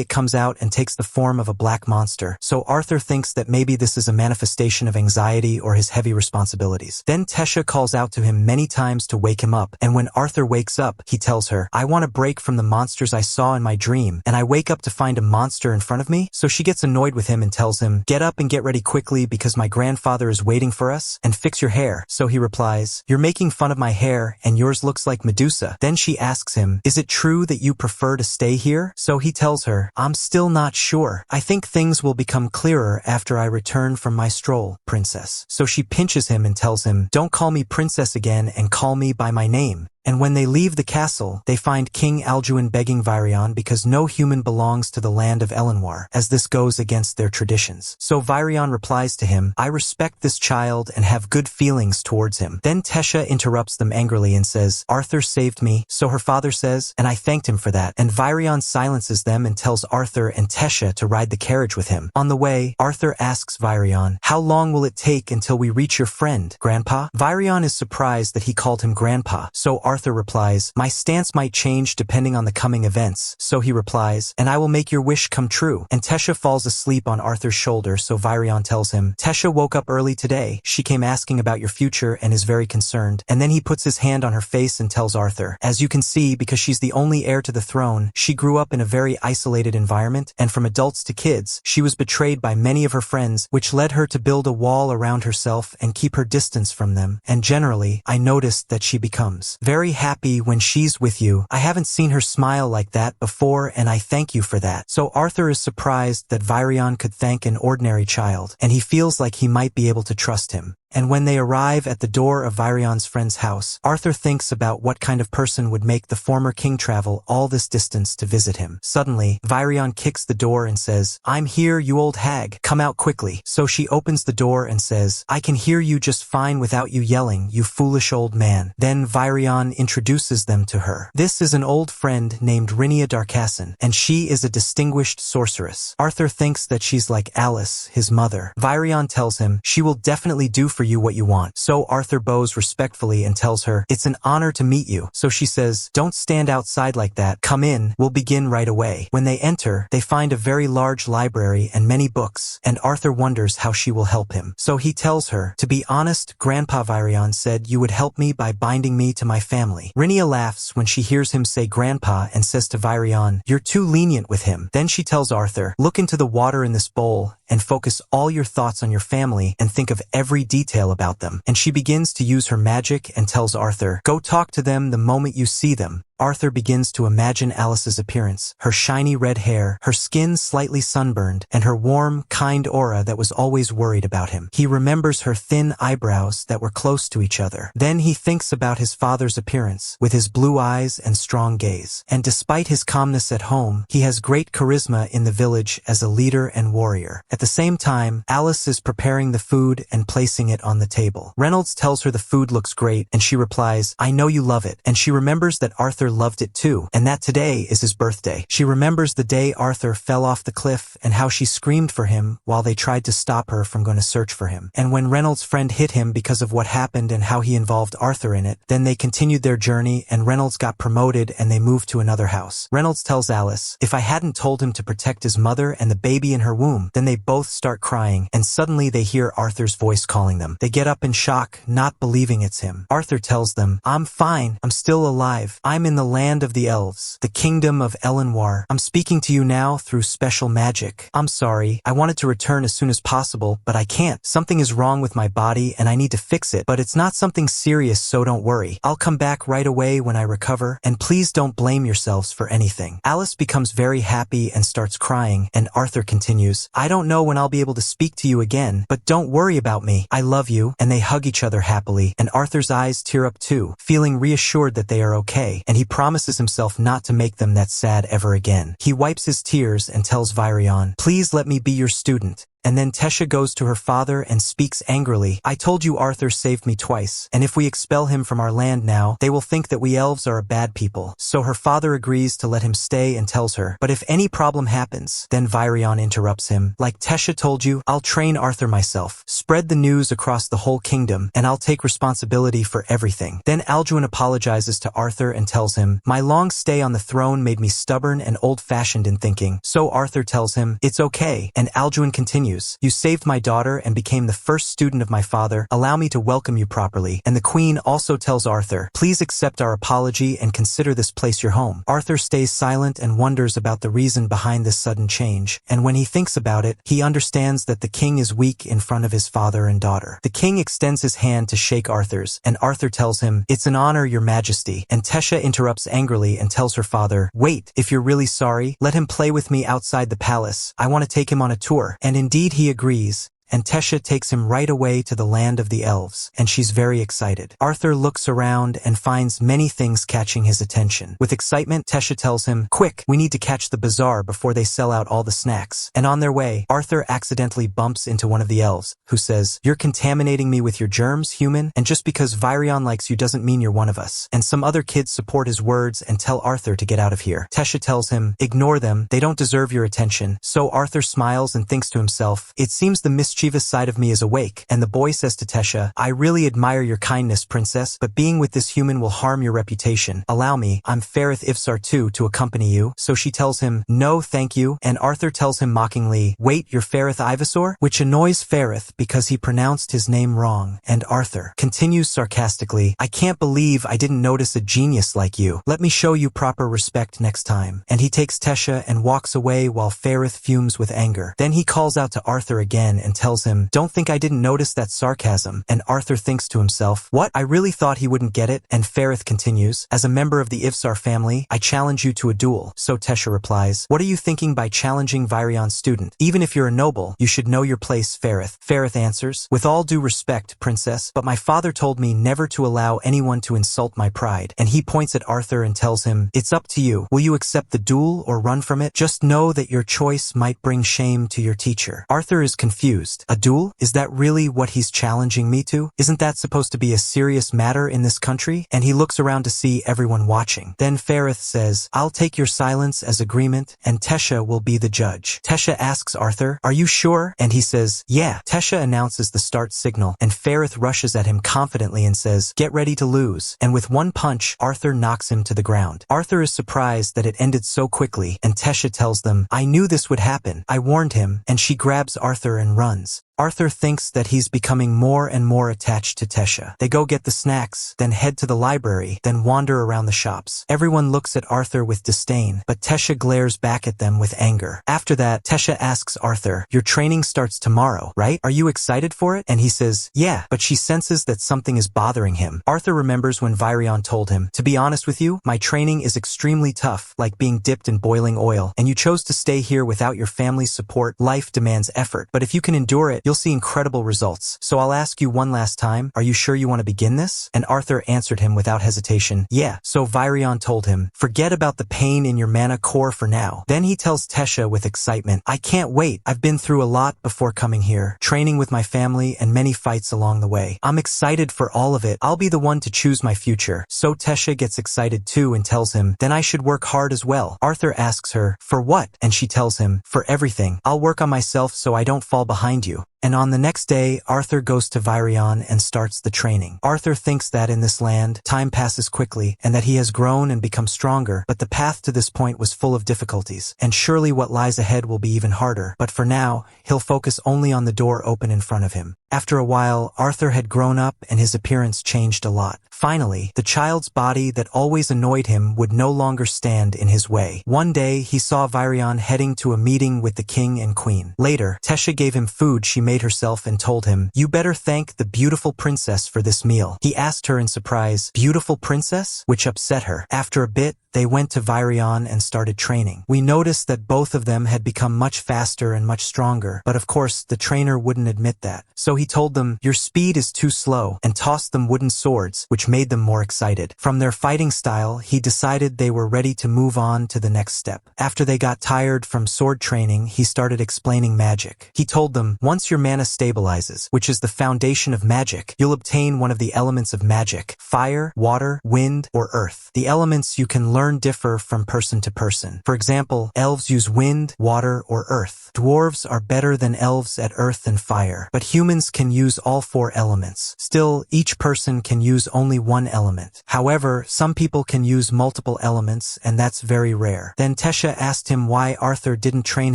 it comes out and takes the form of a black monster. So Arthur thinks that maybe this is a manifestation of anxiety or his heavy responsibilities. Then Tesha calls out to him many times to wake him up, and when Arthur wakes up, he tells her, "I want a break from the monsters I saw in my dream, and I wake up to find a monster in front of me." So she gets annoyed with him and tells him, "Get up and get ready quickly because my grandfather is waiting for us, and fix your hair." So he replies, "You're making fun of my hair, and yours looks like Medusa." Then she asks him, "Is it true that you prefer to stay here?" So he tells her, "I'm still not sure. I think things will become clearer after I return from my stroll, princess." So she pinches him and tells him, "Don't call me princess again and call me by my name." And when they leave the castle, they find King Alduin begging Virion because no human belongs to the land of Elenwar, as this goes against their traditions. So Virion replies to him, "I respect this child and have good feelings towards him." Then Tesha interrupts them angrily and says, "Arthur saved me," so her father says, "and I thanked him for that." And Virion silences them and tells Arthur and Tesha to ride the carriage with him. On the way, Arthur asks Virion, "How long will it take until we reach your friend, Grandpa?" Virion is surprised that he called him Grandpa, so Arthur replies, "My stance might change depending on the coming events." So he replies, "And I will make your wish come true." And Tesha falls asleep on Arthur's shoulder, so Virion tells him, "Tesha woke up early today. She came asking about your future and is very concerned." And then he puts his hand on her face and tells Arthur, "As you can see, because she's the only heir to the throne, she grew up in a very isolated environment, and from adults to kids, she was betrayed by many of her friends, which led her to build a wall around herself and keep her distance from them. And generally, I noticed that she becomes very happy when she's with you. I haven't seen her smile like that before, and I thank you for that." So Arthur is surprised that Virion could thank an ordinary child, and he feels like he might be able to trust him. And when they arrive at the door of Virion's friend's house, Arthur thinks about what kind of person would make the former king travel all this distance to visit him. Suddenly, Virion kicks the door and says, "I'm here, you old hag. Come out quickly." So she opens the door and says, "I can hear you just fine without you yelling, you foolish old man." Then Virion introduces them to her. This is an old friend named Rinia Darkasson, and she is a distinguished sorceress. Arthur thinks that she's like Alice, his mother. Virion tells him, "She will definitely do for you what you want." So Arthur bows respectfully and tells her, "It's an honor to meet you." So she says, "Don't stand outside like that. Come in. We'll begin right away." When they enter, they find a very large library and many books, and Arthur wonders how she will help him. So he tells her, "To be honest, Grandpa Virion said you would help me by binding me to my family." Rinia laughs when she hears him say Grandpa and says to Virion, "You're too lenient with him." Then she tells Arthur, "Look into the water in this bowl and focus all your thoughts on your family and think of every detail about them." And she begins to use her magic and tells Arthur, "Go talk to them the moment you see them." Arthur begins to imagine Alice's appearance, her shiny red hair, her skin slightly sunburned, and her warm, kind aura that was always worried about him. He remembers her thin eyebrows that were close to each other. Then he thinks about his father's appearance, with his blue eyes and strong gaze. And despite his calmness at home, he has great charisma in the village as a leader and warrior. At the same time, Alice is preparing the food and placing it on the table. Reynolds tells her the food looks great, and she replies, "I know you love it." And she remembers that Arthur loved it too, and that today is his birthday. She remembers the day Arthur fell off the cliff and how she screamed for him while they tried to stop her from going to search for him. And when Reynolds' friend hit him because of what happened and how he involved Arthur in it, then they continued their journey and Reynolds got promoted and they moved to another house. Reynolds tells Alice, if I hadn't told him to protect his mother and the baby in her womb, then they both start crying, and suddenly they hear Arthur's voice calling them. They get up in shock, not believing it's him. Arthur tells them, I'm fine, I'm still alive. I'm in the land of the elves, the kingdom of Elenwar. I'm speaking to you now through special magic. I'm sorry, I wanted to return as soon as possible, but I can't. Something is wrong with my body and I need to fix it, but it's not something serious, so don't worry. I'll come back right away when I recover, and please don't blame yourselves for anything. Alice becomes very happy and starts crying, and Arthur continues, I don't know when I'll be able to speak to you again, but don't worry about me. I love you, and they hug each other happily, and Arthur's eyes tear up too, feeling reassured that they are okay, and he promises himself not to make them that sad ever again. He wipes his tears and tells Virion, please let me be your student. And then Tesha goes to her father and speaks angrily. I told you Arthur saved me twice, and if we expel him from our land now, they will think that we elves are a bad people. So her father agrees to let him stay and tells her, but if any problem happens, then Virion interrupts him. Like Tesha told you, I'll train Arthur myself, spread the news across the whole kingdom, and I'll take responsibility for everything. Then Alduin apologizes to Arthur and tells him, my long stay on the throne made me stubborn and old-fashioned in thinking. So Arthur tells him, it's okay, and Alduin continues, you saved my daughter and became the first student of my father. Allow me to welcome you properly. And the queen also tells Arthur, please accept our apology and consider this place your home. Arthur stays silent and wonders about the reason behind this sudden change. And when he thinks about it, he understands that the king is weak in front of his father and daughter. The king extends his hand to shake Arthur's, and Arthur tells him, it's an honor, your majesty. And Tesha interrupts angrily and tells her father, wait, if you're really sorry, let him play with me outside the palace. I want to take him on a tour. And indeed he agrees, and Tesha takes him right away to the land of the elves, and she's very excited. Arthur looks around and finds many things catching his attention. With excitement, Tesha tells him, quick, we need to catch the bazaar before they sell out all the snacks. And on their way, Arthur accidentally bumps into one of the elves, who says, you're contaminating me with your germs, human, and just because Virion likes you doesn't mean you're one of us. And some other kids support his words and tell Arthur to get out of here. Tesha tells him, ignore them, they don't deserve your attention. So Arthur smiles and thinks to himself, it seems the mischievous side of me is awake. And the boy says to Tesha, I really admire your kindness, princess, but being with this human will harm your reputation. Allow me, I'm Ferith Ifsar too, to accompany you. So she tells him, no thank you, and Arthur tells him mockingly, wait, you're Ferith Ivysaur? Which annoys Ferith because he pronounced his name wrong, and Arthur continues sarcastically, I can't believe I didn't notice a genius like you. Let me show you proper respect next time. And he takes Tesha and walks away while Ferith fumes with anger. Then he calls out to Arthur again and tells him, don't think I didn't notice that sarcasm. And Arthur thinks to himself, what? I really thought he wouldn't get it. And Ferith continues, as a member of the Ifsar family, I challenge you to a duel. So Tesha replies, what are you thinking by challenging Virion's student? Even if you're a noble, you should know your place, Ferith. Ferith answers, with all due respect, princess, but my father told me never to allow anyone to insult my pride. And he points at Arthur and tells him, it's up to you. Will you accept the duel or run from it? Just know that your choice might bring shame to your teacher. Arthur is confused. A duel? Is that really what he's challenging me to? Isn't that supposed to be a serious matter in this country? And he looks around to see everyone watching. Then Ferith says, I'll take your silence as agreement, and Tesha will be the judge. Tesha asks Arthur, are you sure? And he says, yeah. Tesha announces the start signal, and Ferith rushes at him confidently and says, get ready to lose. And with one punch, Arthur knocks him to the ground. Arthur is surprised that it ended so quickly, and Tesha tells them, I knew this would happen. I warned him, and she grabs Arthur and runs. Arthur thinks that he's becoming more and more attached to Tesha. They go get the snacks, then head to the library, then wander around the shops. Everyone looks at Arthur with disdain, but Tesha glares back at them with anger. After that, Tesha asks Arthur, "Your training starts tomorrow, right? Are you excited for it?" And he says, "Yeah," but she senses that something is bothering him. Arthur remembers when Virion told him, "To be honest with you, my training is extremely tough, like being dipped in boiling oil, and you chose to stay here without your family's support. Life demands effort, but if you can endure it, you'll see incredible results. So I'll ask you one last time, are you sure you want to begin this?" And Arthur answered him without hesitation, "Yeah." So Virion told him, "Forget about the pain in your mana core for now." Then he tells Tesha with excitement, "I can't wait. I've been through a lot before coming here, training with my family and many fights along the way. I'm excited for all of it. I'll be the one to choose my future." So Tesha gets excited too and tells him, "Then I should work hard as well." Arthur asks her, "For what?" And she tells him, "For everything. I'll work on myself so I don't fall behind you." And on the next day, Arthur goes to Virion and starts the training. Arthur thinks that in this land, time passes quickly and that he has grown and become stronger, but the path to this point was full of difficulties, and surely what lies ahead will be even harder. But for now, he'll focus only on the door open in front of him. After a while, Arthur had grown up and his appearance changed a lot. Finally, the child's body that always annoyed him would no longer stand in his way. One day, he saw Virion heading to a meeting with the king and queen. Later, Tesha gave him food she made herself and told him, "You better thank the beautiful princess for this meal." He asked her in surprise, "Beautiful princess?" which upset her. After a bit, they went to Virion and started training. We noticed that both of them had become much faster and much stronger, but of course, the trainer wouldn't admit that. So he told them, "Your speed is too slow," and tossed them wooden swords, which made them more excited. From their fighting style, he decided they were ready to move on to the next step. After they got tired from sword training, he started explaining magic. He told them, "Once your mana stabilizes, which is the foundation of magic, you'll obtain one of the elements of magic: fire, water, wind, or earth. The elements you can learn differ from person to person. For example, elves use wind, water, or earth. Dwarves are better than elves at earth and fire, but humans can use all four elements. Still, each person can use only one element. However, some people can use multiple elements, and that's very rare." Then Tesha asked him why Arthur didn't train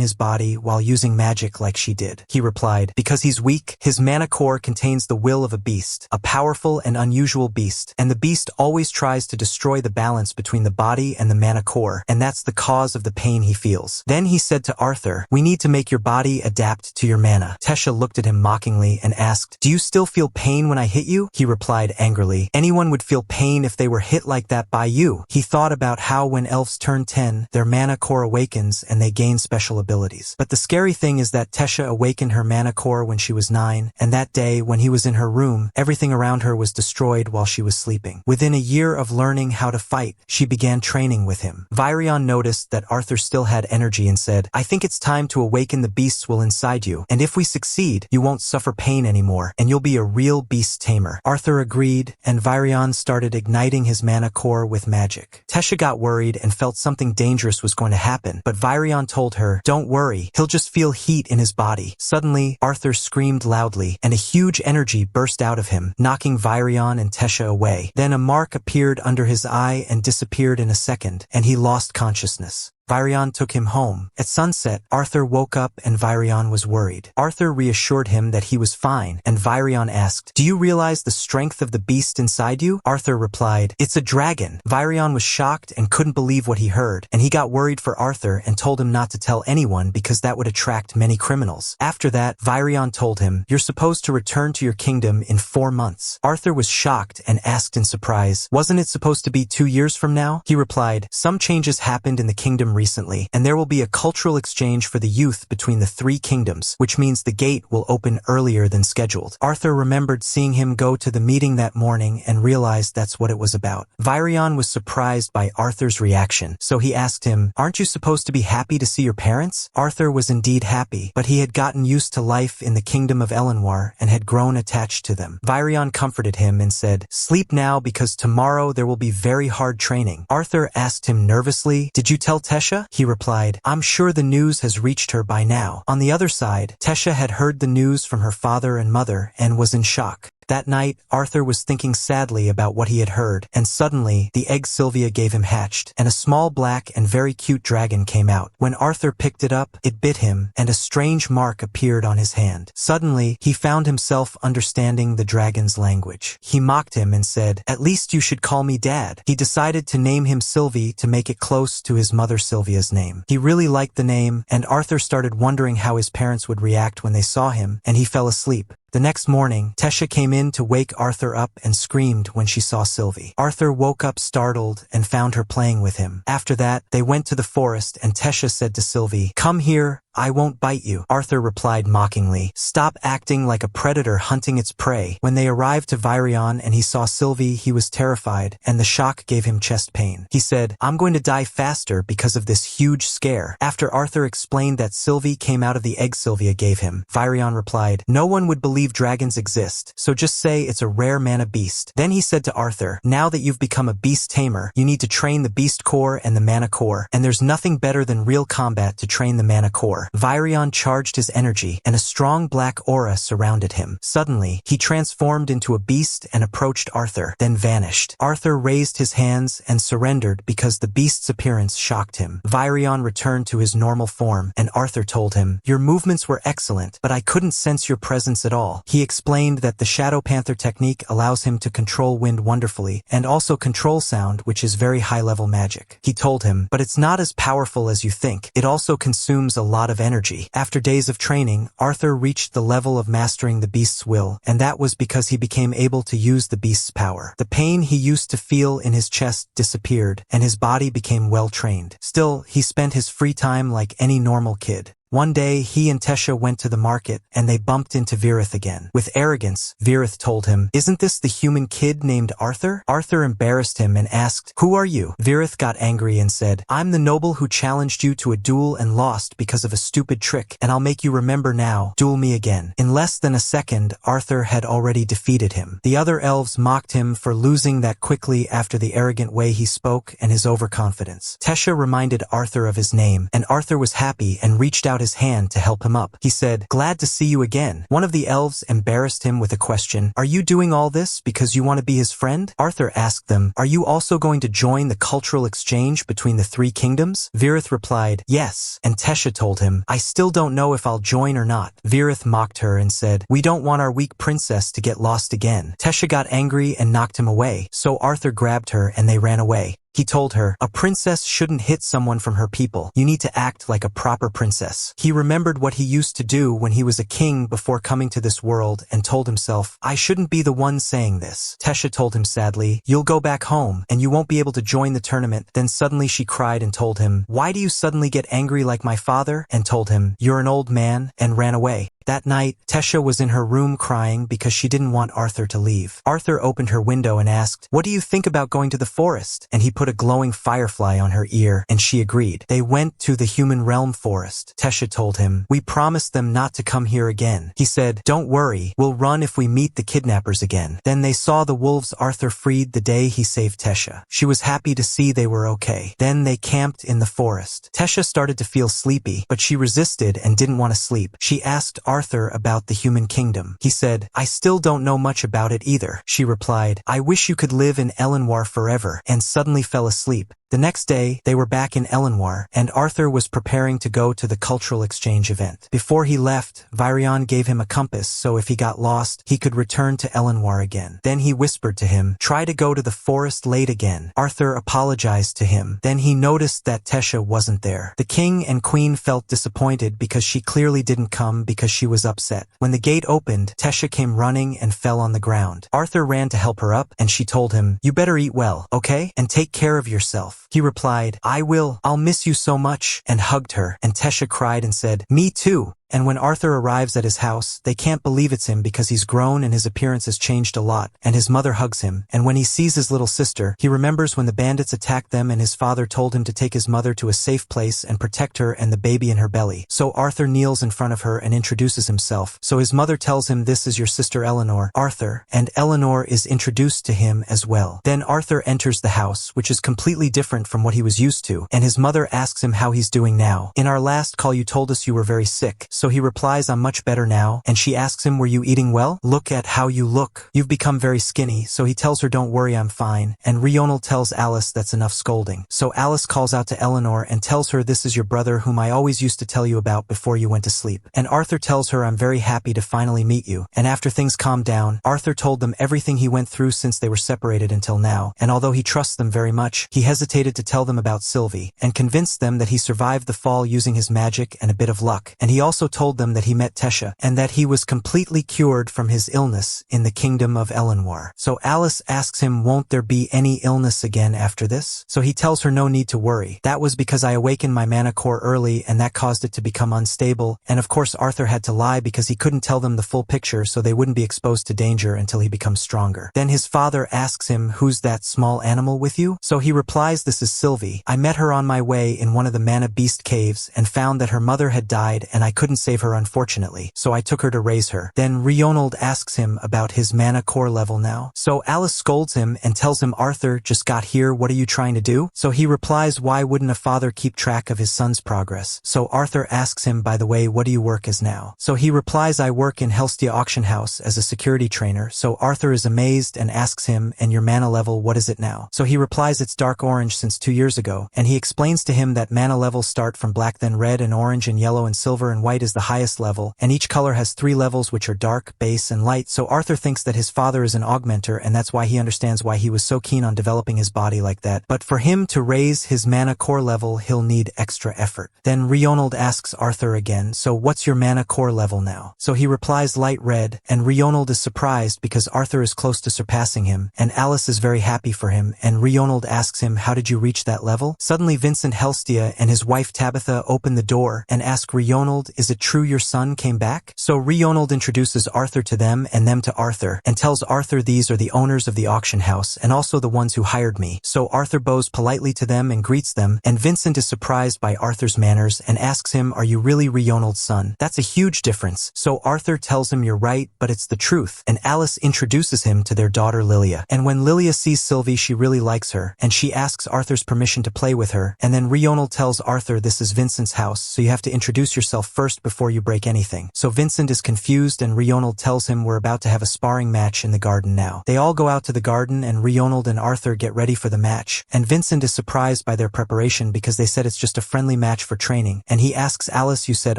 his body while using magic like she did. He replied, "Because he's weak. His mana core contains the will of a beast, a powerful and unusual beast, and the beast always tries to destroy the balance between the body and the mana core, and that's the cause of the pain he feels." Then he said to Arthur, "We need to make your body adapt to your mana." Tesha looked at him mockingly and asked, "Do you still feel pain when I hit you?" He replied angrily, "Anyone would feel pain if they were hit like that by you." He thought about how when elves turn 10, their mana core awakens and they gain special abilities. But the scary thing is that Tesha awakened her mana core when she was 9, and that day, when he was in her room, everything around her was destroyed while she was sleeping. Within a year of learning how to fight, she began training with him. Virion noticed that Arthur still had energy and said, "I think it's time to awaken the beasts will inside you, and if we succeed, you won't suffer pain anymore, and you'll be a real beast tamer." Arthur agreed, and Virion started igniting his mana core with magic. Tesha got worried and felt something dangerous was going to happen, but Virion told her, "Don't worry, he'll just feel heat in his body." Suddenly, Arthur screamed loudly, and a huge energy burst out of him, knocking Virion and Tesha away. Then a mark appeared under his eye and disappeared in a second, and he lost consciousness. Virion took him home. At sunset, Arthur woke up and Virion was worried. Arthur reassured him that he was fine, and Virion asked, "Do you realize the strength of the beast inside you?" Arthur replied, "It's a dragon." Virion was shocked and couldn't believe what he heard, and he got worried for Arthur and told him not to tell anyone because that would attract many criminals. After that, Virion told him, "You're supposed to return to your kingdom in 4 months. Arthur was shocked and asked in surprise, "Wasn't it supposed to be 2 years from now?" He replied, "Some changes happened in the kingdom recently, and there will be a cultural exchange for the youth between the 3 kingdoms, which means the gate will open earlier than scheduled." Arthur remembered seeing him go to the meeting that morning and realized that's what it was about. Virion was surprised by Arthur's reaction, so he asked him, "Aren't you supposed to be happy to see your parents?" Arthur was indeed happy, but he had gotten used to life in the kingdom of Elenwar and had grown attached to them. Virion comforted him and said, "Sleep now because tomorrow there will be very hard training." Arthur asked him nervously, "Did you tell Tesha?" He replied, "I'm sure the news has reached her by now." On the other side, Tesha had heard the news from her father and mother and was in shock. That night, Arthur was thinking sadly about what he had heard, and suddenly, the egg Sylvia gave him hatched, and a small black and very cute dragon came out. When Arthur picked it up, it bit him, and a strange mark appeared on his hand. Suddenly, he found himself understanding the dragon's language. He mocked him and said, "At least you should call me Dad." He decided to name him Sylvie to make it close to his mother Sylvia's name. He really liked the name, and Arthur started wondering how his parents would react when they saw him, and he fell asleep. The next morning, Tesha came in to wake Arthur up and screamed when she saw Sylvie. Arthur woke up startled and found her playing with him. After that, they went to the forest and Tesha said to Sylvie, "Come here, I won't bite you." Arthur replied mockingly, "Stop acting like a predator hunting its prey." When they arrived to Virion and he saw Sylvie, he was terrified, and the shock gave him chest pain. He said, "I'm going to die faster because of this huge scare." After Arthur explained that Sylvie came out of the egg Sylvia gave him, Virion replied, "No one would believe dragons exist, so just say it's a rare mana beast." Then he said to Arthur, "Now that you've become a beast tamer, you need to train the beast core and the mana core, and there's nothing better than real combat to train the mana core." Virion charged his energy, and a strong black aura surrounded him. Suddenly, he transformed into a beast and approached Arthur, then vanished. Arthur raised his hands and surrendered because the beast's appearance shocked him. Virion returned to his normal form, and Arthur told him, "Your movements were excellent, but I couldn't sense your presence at all." He explained that the Shadow Panther technique allows him to control wind wonderfully, and also control sound, which is very high-level magic. He told him, "But it's not as powerful as you think. It also consumes a lot of energy." After days of training, Arthur reached the level of mastering the beast's will, and that was because he became able to use the beast's power. The pain he used to feel in his chest disappeared, and his body became well-trained. Still, he spent his free time like any normal kid. One day, he and Tesha went to the market, and they bumped into Virith again. With arrogance, Virith told him, "Isn't this the human kid named Arthur?" Arthur embarrassed him and asked, "Who are you?" Virith got angry and said, "I'm the noble who challenged you to a duel and lost because of a stupid trick, and I'll make you remember now. Duel me again." In less than a second, Arthur had already defeated him. The other elves mocked him for losing that quickly after the arrogant way he spoke and his overconfidence. Tesha reminded Arthur of his name, and Arthur was happy and reached out his hand to help him up. He said, "Glad to see you again." One of the elves embarrassed him with a question, "Are you doing all this because you want to be his friend?" Arthur asked them, "Are you also going to join the cultural exchange between the three kingdoms?" Virith replied, "Yes," and Tesha told him, "I still don't know if I'll join or not." Virith mocked her and said, "We don't want our weak princess to get lost again." Tesha got angry and knocked him away, so Arthur grabbed her and they ran away. He told her, "A princess shouldn't hit someone from her people. You need to act like a proper princess." He remembered what he used to do when he was a king before coming to this world and told himself, "I shouldn't be the one saying this." Tesha told him sadly, "You'll go back home, and you won't be able to join the tournament." Then suddenly she cried and told him, "Why do you suddenly get angry like my father?" and told him, "You're an old man," and ran away. That night, Tesha was in her room crying because she didn't want Arthur to leave. Arthur opened her window and asked, "What do you think about going to the forest?" And he put a glowing firefly on her ear, and she agreed. They went to the human realm forest. Tesha told him, "We promised them not to come here again." He said, "Don't worry, we'll run if we meet the kidnappers again." Then they saw the wolves Arthur freed the day he saved Tesha. She was happy to see they were okay. Then they camped in the forest. Tesha started to feel sleepy, but she resisted and didn't want to sleep. She asked Arthur about the human kingdom. He said, "I still don't know much about it either." She replied, "I wish you could live in Elenwar forever," and suddenly fell asleep. The next day, they were back in Elenwar, and Arthur was preparing to go to the cultural exchange event. Before he left, Virion gave him a compass so if he got lost, he could return to Elenwar again. Then he whispered to him, "Try to go to the forest late again." Arthur apologized to him. Then he noticed that Tesha wasn't there. The king and queen felt disappointed because she clearly didn't come because she was upset. When the gate opened, Tesha came running and fell on the ground. Arthur ran to help her up, and she told him, "You better eat well, okay? And take care of yourself." He replied, "I will. I'll miss you so much," and hugged her, and Tesha cried and said, "Me too." And when Arthur arrives at his house, they can't believe it's him because he's grown and his appearance has changed a lot, and his mother hugs him. And when he sees his little sister, he remembers when the bandits attacked them and his father told him to take his mother to a safe place and protect her and the baby in her belly. So Arthur kneels in front of her and introduces himself. So his mother tells him, "This is your sister Eleanor, Arthur," and Eleanor is introduced to him as well. Then Arthur enters the house, which is completely different from what he was used to, and his mother asks him how he's doing now. "In our last call you told us you were very sick, So he replies, I'm much better now, and she asks him, were you eating well? Look at how you look. You've become very skinny. So he tells her, don't worry, I'm fine. And Reinald tells Alice that's enough scolding. So Alice calls out to Eleanor and tells her, this is your brother whom I always used to tell you about before you went to sleep. And Arthur tells her, I'm very happy to finally meet you. And after things calmed down, Arthur told them everything he went through since they were separated until now. And although he trusts them very much, he hesitated to tell them about Sylvie, and convinced them that he survived the fall using his magic and a bit of luck. And he also told them that he met Tesha, and that he was completely cured from his illness in the kingdom of Eleanor. So Alice asks him, won't there be any illness again after this? So he tells her, no need to worry. That was because I awakened my mana core early, and that caused it to become unstable. And of course Arthur had to lie because he couldn't tell them the full picture so they wouldn't be exposed to danger until he becomes stronger. Then his father asks him, who's that small animal with you? So he replies, this is Sylvie. I met her on my way in one of the mana beast caves and found that her mother had died and I couldn't save her unfortunately, so I took her to raise her. Then Reinald asks him about his mana core level now. So Alice scolds him and tells him, Arthur just got here, what are you trying to do? So he replies, why wouldn't a father keep track of his son's progress? So Arthur asks him, by the way, what do you work as now? So he replies, I work in Helstia Auction House as a security trainer. So Arthur is amazed and asks him, and your mana level, what is it now? So he replies, it's dark orange since 2 years ago, and he explains to him that mana levels start from black, then red and orange and yellow and silver, and white is the highest level, and each color has 3 levels which are dark, base and light. So Arthur thinks that his father is an augmenter, and that's why he understands why he was so keen on developing his body like that. But for him to raise his mana core level, he'll need extra effort. Then Reinald asks Arthur again, so what's your mana core level now? So he replies, light red, and Reinald is surprised because Arthur is close to surpassing him, and Alice is very happy for him, and Reinald asks him, how did you reach that level? Suddenly Vincent Helstia and his wife Tabitha open the door and ask Reinald, is it true your son came back? So Reinald introduces Arthur to them and them to Arthur, and tells Arthur these are the owners of the auction house and also the ones who hired me. So Arthur bows politely to them and greets them, and Vincent is surprised by Arthur's manners and asks him, are you really Reinald's son? That's a huge difference. So Arthur tells him, you're right, but it's the truth. And Alice introduces him to their daughter Lilia. And when Lilia sees Sylvie, she really likes her, and she asks Arthur's permission to play with her. And then Reinald tells Arthur, this is Vincent's house, so you have to introduce yourself first before you break anything. So Vincent is confused, and Reinald tells him, we're about to have a sparring match in the garden now. They all go out to the garden, and Reinald and Arthur get ready for the match. And Vincent is surprised by their preparation because they said it's just a friendly match for training. And he asks Alice, you said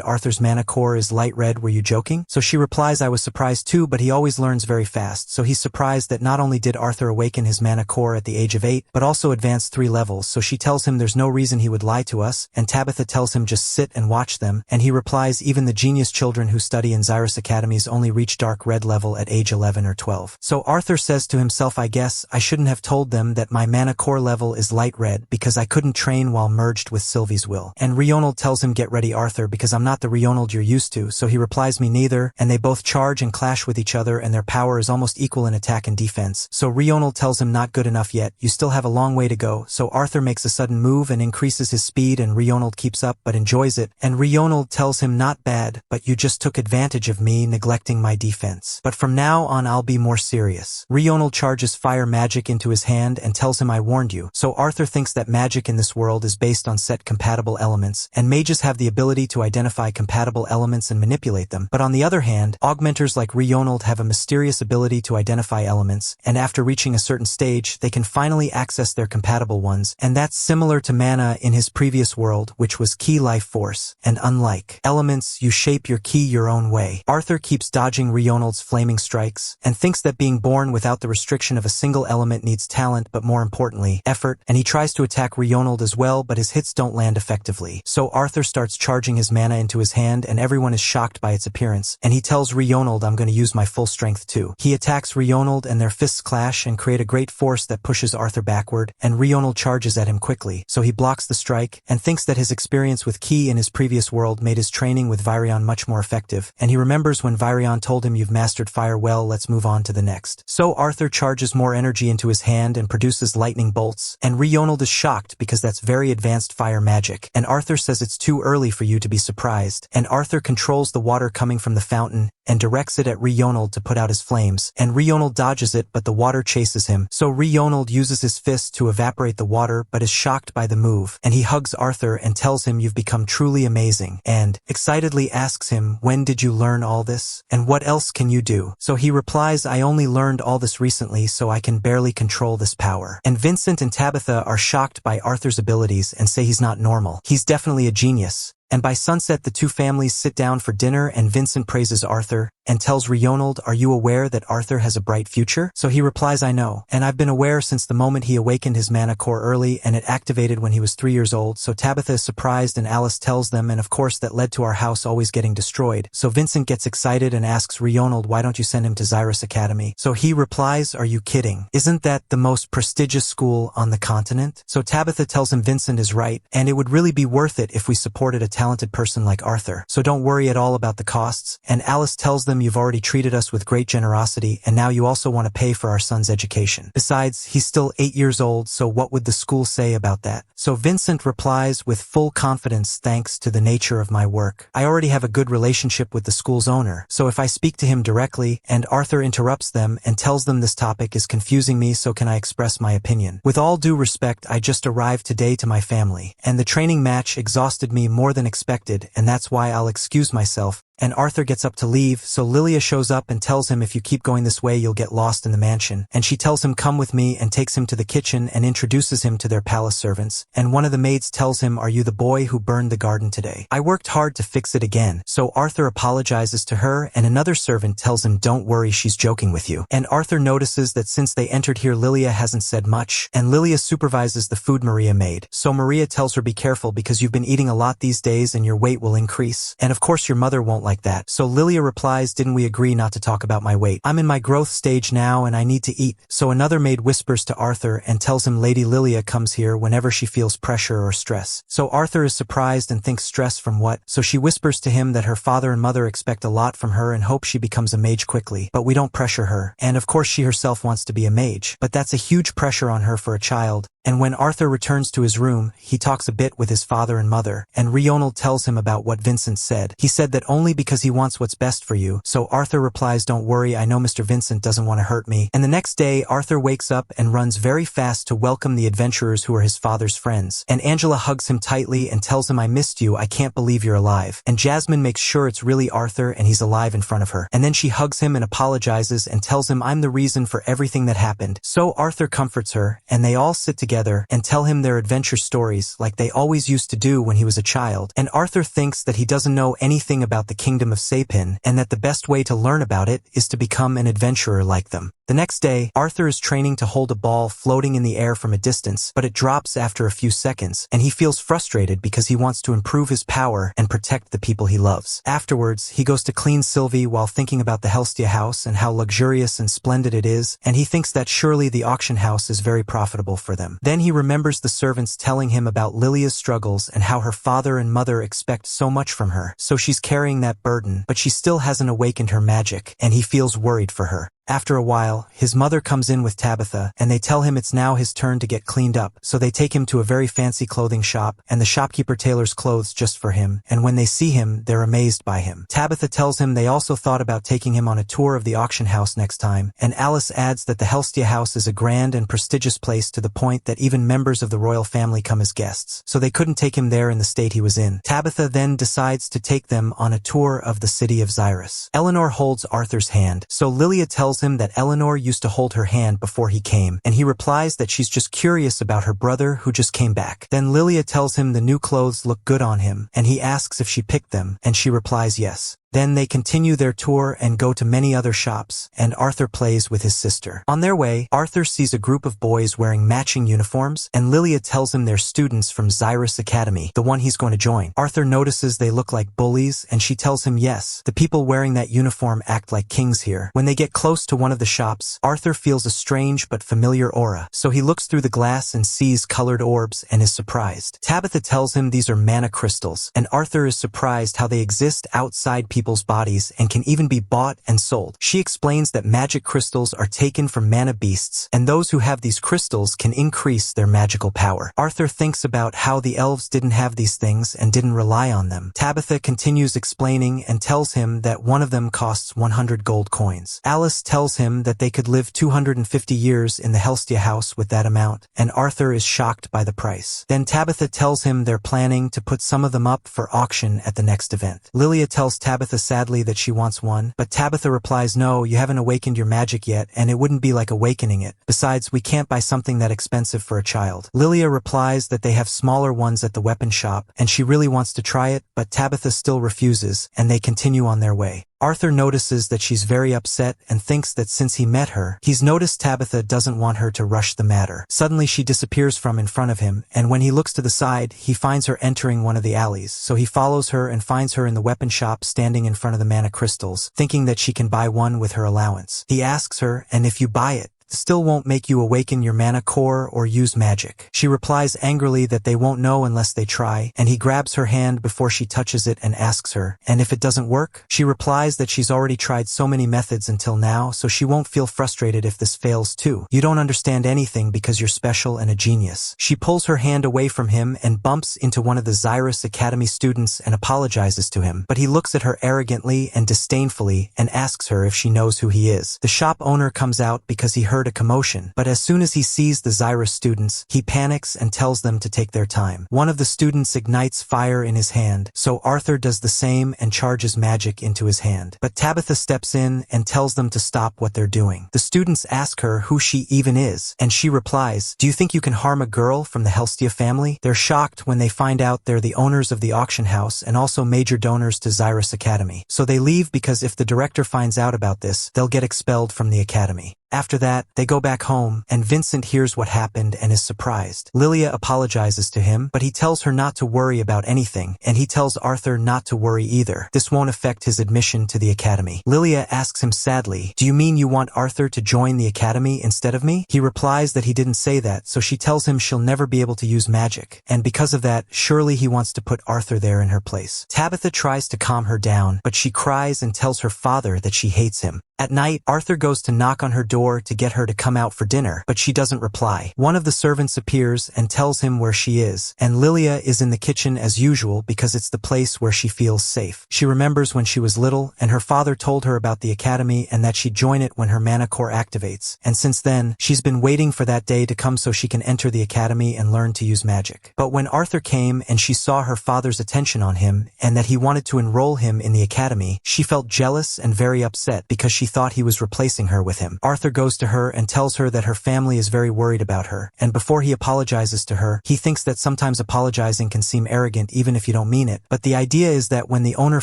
Arthur's mana core is light red, were you joking? So she replies, I was surprised too, but he always learns very fast. So he's surprised that not only did Arthur awaken his mana core at the age of 8, but also advanced 3 levels. So she tells him there's no reason he would lie to us, and Tabitha tells him just sit and watch them, and he replies, even the genius children who study in Xyrus academies only reach dark red level at age 11 or 12. So Arthur says to himself, I guess I shouldn't have told them that my mana core level is light red because I couldn't train while merged with Sylvie's will. And Reinald tells him, get ready Arthur, because I'm not the Reinald you're used to. So he replies, me neither, and they both charge and clash with each other, and their power is almost equal in attack and defense. So Reinald tells him, not good enough yet, you still have a long way to go. So Arthur makes a sudden move and increases his speed, and Reinald keeps up but enjoys it. And Reinald tells him, not bad, but you just took advantage of me neglecting my defense. But from now on I'll be more serious. Reinald charges fire magic into his hand and tells him, I warned you. So Arthur thinks that magic in this world is based on set compatible elements, and mages have the ability to identify compatible elements and manipulate them. But on the other hand, augmenters like Reinald have a mysterious ability to identify elements, and after reaching a certain stage, they can finally access their compatible ones, and that's similar to mana in his previous world, which was key life force. And unlike elements, you shape your ki your own way. Arthur keeps dodging Reinald's flaming strikes, and thinks that being born without the restriction of a single element needs talent, but more importantly, effort, and he tries to attack Reinald as well, but his hits don't land effectively. So Arthur starts charging his mana into his hand, and everyone is shocked by its appearance, and he tells Reinald, I'm going to use my full strength too. He attacks Reinald, and their fists clash and create a great force that pushes Arthur backward, and Reinald charges at him quickly, so he blocks the strike, and thinks that his experience with ki in his previous world made his training with Virion much more effective, and he remembers when Virion told him, you've mastered fire well, let's move on to the next. So Arthur charges more energy into his hand and produces lightning bolts, and Reinald is shocked because that's very advanced fire magic, and Arthur says it's too early for you to be surprised, and Arthur controls the water coming from the fountain and directs it at Reinald to put out his flames, and Reinald dodges it, but the water chases him. So Reinald uses his fist to evaporate the water, but is shocked by the move, and he hugs Arthur and tells him, you've become truly amazing. And, excited excitedly asks him, when did you learn all this? And what else can you do? So he replies, I only learned all this recently, so I can barely control this power. And Vincent and Tabitha are shocked by Arthur's abilities and say he's not normal. He's definitely a genius. And by sunset, the two families sit down for dinner and Vincent praises Arthur and tells Reincarnated, are you aware that Arthur has a bright future? So he replies, I know. And I've been aware since the moment he awakened his mana core early and it activated when he was 3 years old. So Tabitha is surprised and Alice tells them, and of course that led to our house always getting destroyed. So Vincent gets excited and asks Reincarnated, why don't you send him to Xyrus Academy? So he replies, are you kidding? Isn't that the most prestigious school on the continent? So Tabitha tells him Vincent is right, and it would really be worth it if we supported a talented person like Arthur. So don't worry at all about the costs. And Alice tells them, you've already treated us with great generosity, and now you also want to pay for our son's education. Besides, he's still 8 years old, so what would the school say about that? So Vincent replies with full confidence, thanks to the nature of my work. I already have a good relationship with the school's owner, so if I speak to him directly, and Arthur interrupts them and tells them this topic is confusing me, so can I express my opinion? With all due respect, I just arrived today to my family, and the training match exhausted me more than expected, and that's why I'll excuse myself. And Arthur gets up to leave, so Lilia shows up and tells him, if you keep going this way you'll get lost in the mansion. And she tells him, come with me, and takes him to the kitchen and introduces him to their palace servants. And one of the maids tells him, are you the boy who burned the garden today? I worked hard to fix it again. So Arthur apologizes to her, and another servant tells him, don't worry, she's joking with you. And Arthur notices that since they entered here, Lilia hasn't said much, and Lilia supervises the food Maria made. So Maria tells her, be careful because you've been eating a lot these days and your weight will increase. And of course your mother won't like that. So Lilia replies, didn't we agree not to talk about my weight? I'm in my growth stage now and I need to eat. So another maid whispers to Arthur and tells him Lady Lilia comes here whenever she feels pressure or stress. So Arthur is surprised and thinks stress from what? So she whispers to him that her father and mother expect a lot from her and hope she becomes a mage quickly. But we don't pressure her. And of course she herself wants to be a mage. But that's a huge pressure on her for a child. And when Arthur returns to his room, he talks a bit with his father and mother, and Reincarnated tells him about what Vincent said. He said that only because he wants what's best for you. So Arthur replies, don't worry, I know Mr. Vincent doesn't want to hurt me. And the next day, Arthur wakes up and runs very fast to welcome the adventurers who are his father's friends. And Angela hugs him tightly and tells him, I missed you, I can't believe you're alive. And Jasmine makes sure it's really Arthur and he's alive in front of her. And then she hugs him and apologizes and tells him, I'm the reason for everything that happened. So Arthur comforts her, and they all sit together and tell him their adventure stories like they always used to do when he was a child. And Arthur thinks that he doesn't know anything about the kingdom of Sapin, and that the best way to learn about it is to become an adventurer like them. The next day, Arthur is training to hold a ball floating in the air from a distance, but it drops after a few seconds, and he feels frustrated because he wants to improve his power and protect the people he loves. Afterwards, he goes to clean Sylvia while thinking about the Helstia house and how luxurious and splendid it is, and he thinks that surely the auction house is very profitable for them. Then he remembers the servants telling him about Lilia's struggles and how her father and mother expect so much from her, so she's carrying that burden, but she still hasn't awakened her magic, and he feels worried for her. After a while, his mother comes in with Tabitha, and they tell him it's now his turn to get cleaned up, so they take him to a very fancy clothing shop, and the shopkeeper tailors clothes just for him, and when they see him, they're amazed by him. Tabitha tells him they also thought about taking him on a tour of the auction house next time, and Alice adds that the Helstia house is a grand and prestigious place to the point that even members of the royal family come as guests, so they couldn't take him there in the state he was in. Tabitha then decides to take them on a tour of the city of Xyrus. Eleanor holds Arthur's hand, so Lilia tells him that Eleanor used to hold her hand before he came, and he replies that she's just curious about her brother who just came back. Then Lilia tells him the new clothes look good on him, and he asks if she picked them, and she replies yes. Then they continue their tour and go to many other shops, and Arthur plays with his sister. On their way, Arthur sees a group of boys wearing matching uniforms, and Lilia tells him they're students from Xyrus Academy, the one he's going to join. Arthur notices they look like bullies, and she tells him yes, the people wearing that uniform act like kings here. When they get close to one of the shops, Arthur feels a strange but familiar aura, so he looks through the glass and sees colored orbs and is surprised. Tabitha tells him these are mana crystals, and Arthur is surprised how they exist outside people's people's bodies and can even be bought and sold. She explains that magic crystals are taken from mana beasts, and those who have these crystals can increase their magical power. Arthur thinks about how the elves didn't have these things and didn't rely on them. Tabitha continues explaining and tells him that one of them costs 100 gold coins. Alice tells him that they could live 250 years in the Helstia house with that amount, and Arthur is shocked by the price. Then Tabitha tells him they're planning to put some of them up for auction at the next event. Lilia tells Tabitha sadly that she wants one, but Tabitha replies, no, you haven't awakened your magic yet, and it wouldn't be like awakening it. Besides, we can't buy something that expensive for a child. Lilia replies that they have smaller ones at the weapon shop, and she really wants to try it, but Tabitha still refuses, and they continue on their way. Arthur notices that she's very upset and thinks that since he met her, he's noticed Tabitha doesn't want her to rush the matter. Suddenly she disappears from in front of him, and when he looks to the side, he finds her entering one of the alleys, so he follows her and finds her in the weapon shop standing in front of the mana crystals, thinking that she can buy one with her allowance. He asks her, and if you buy it, still won't make you awaken your mana core or use magic. She replies angrily that they won't know unless they try, and he grabs her hand before she touches it and asks her, and if it doesn't work? She replies that she's already tried so many methods until now, so she won't feel frustrated if this fails too. You don't understand anything because you're special and a genius. She pulls her hand away from him and bumps into one of the Xyrus Academy students and apologizes to him, but he looks at her arrogantly and disdainfully and asks her if she knows who he is. The shop owner comes out because he heard a commotion, but as soon as he sees the Xyrus students, he panics and tells them to take their time. One of the students ignites fire in his hand, so Arthur does the same and charges magic into his hand. But Tabitha steps in and tells them to stop what they're doing. The students ask her who she even is, and she replies, do you think you can harm a girl from the Helstia family? They're shocked when they find out they're the owners of the auction house and also major donors to Xyrus Academy. So they leave because if the director finds out about this, they'll get expelled from the academy. After that, they go back home, and Vincent hears what happened and is surprised. Lilia apologizes to him, but he tells her not to worry about anything, and he tells Arthur not to worry either. This won't affect his admission to the academy. Lilia asks him sadly, do you mean you want Arthur to join the academy instead of me? He replies that he didn't say that, so she tells him she'll never be able to use magic, and because of that, surely he wants to put Arthur there in her place. Tabitha tries to calm her down, but she cries and tells her father that she hates him. At night, Arthur goes to knock on her door to get her to come out for dinner, but she doesn't reply. One of the servants appears and tells him where she is, and Lilia is in the kitchen as usual because it's the place where she feels safe. She remembers when she was little, and her father told her about the academy and that she'd join it when her mana core activates, and since then, she's been waiting for that day to come so she can enter the academy and learn to use magic. But when Arthur came and she saw her father's attention on him and that he wanted to enroll him in the academy, she felt jealous and very upset because she thought he was replacing her with him. Arthur goes to her and tells her that her family is very worried about her, and before he apologizes to her, he thinks that sometimes apologizing can seem arrogant even if you don't mean it, but the idea is that when the owner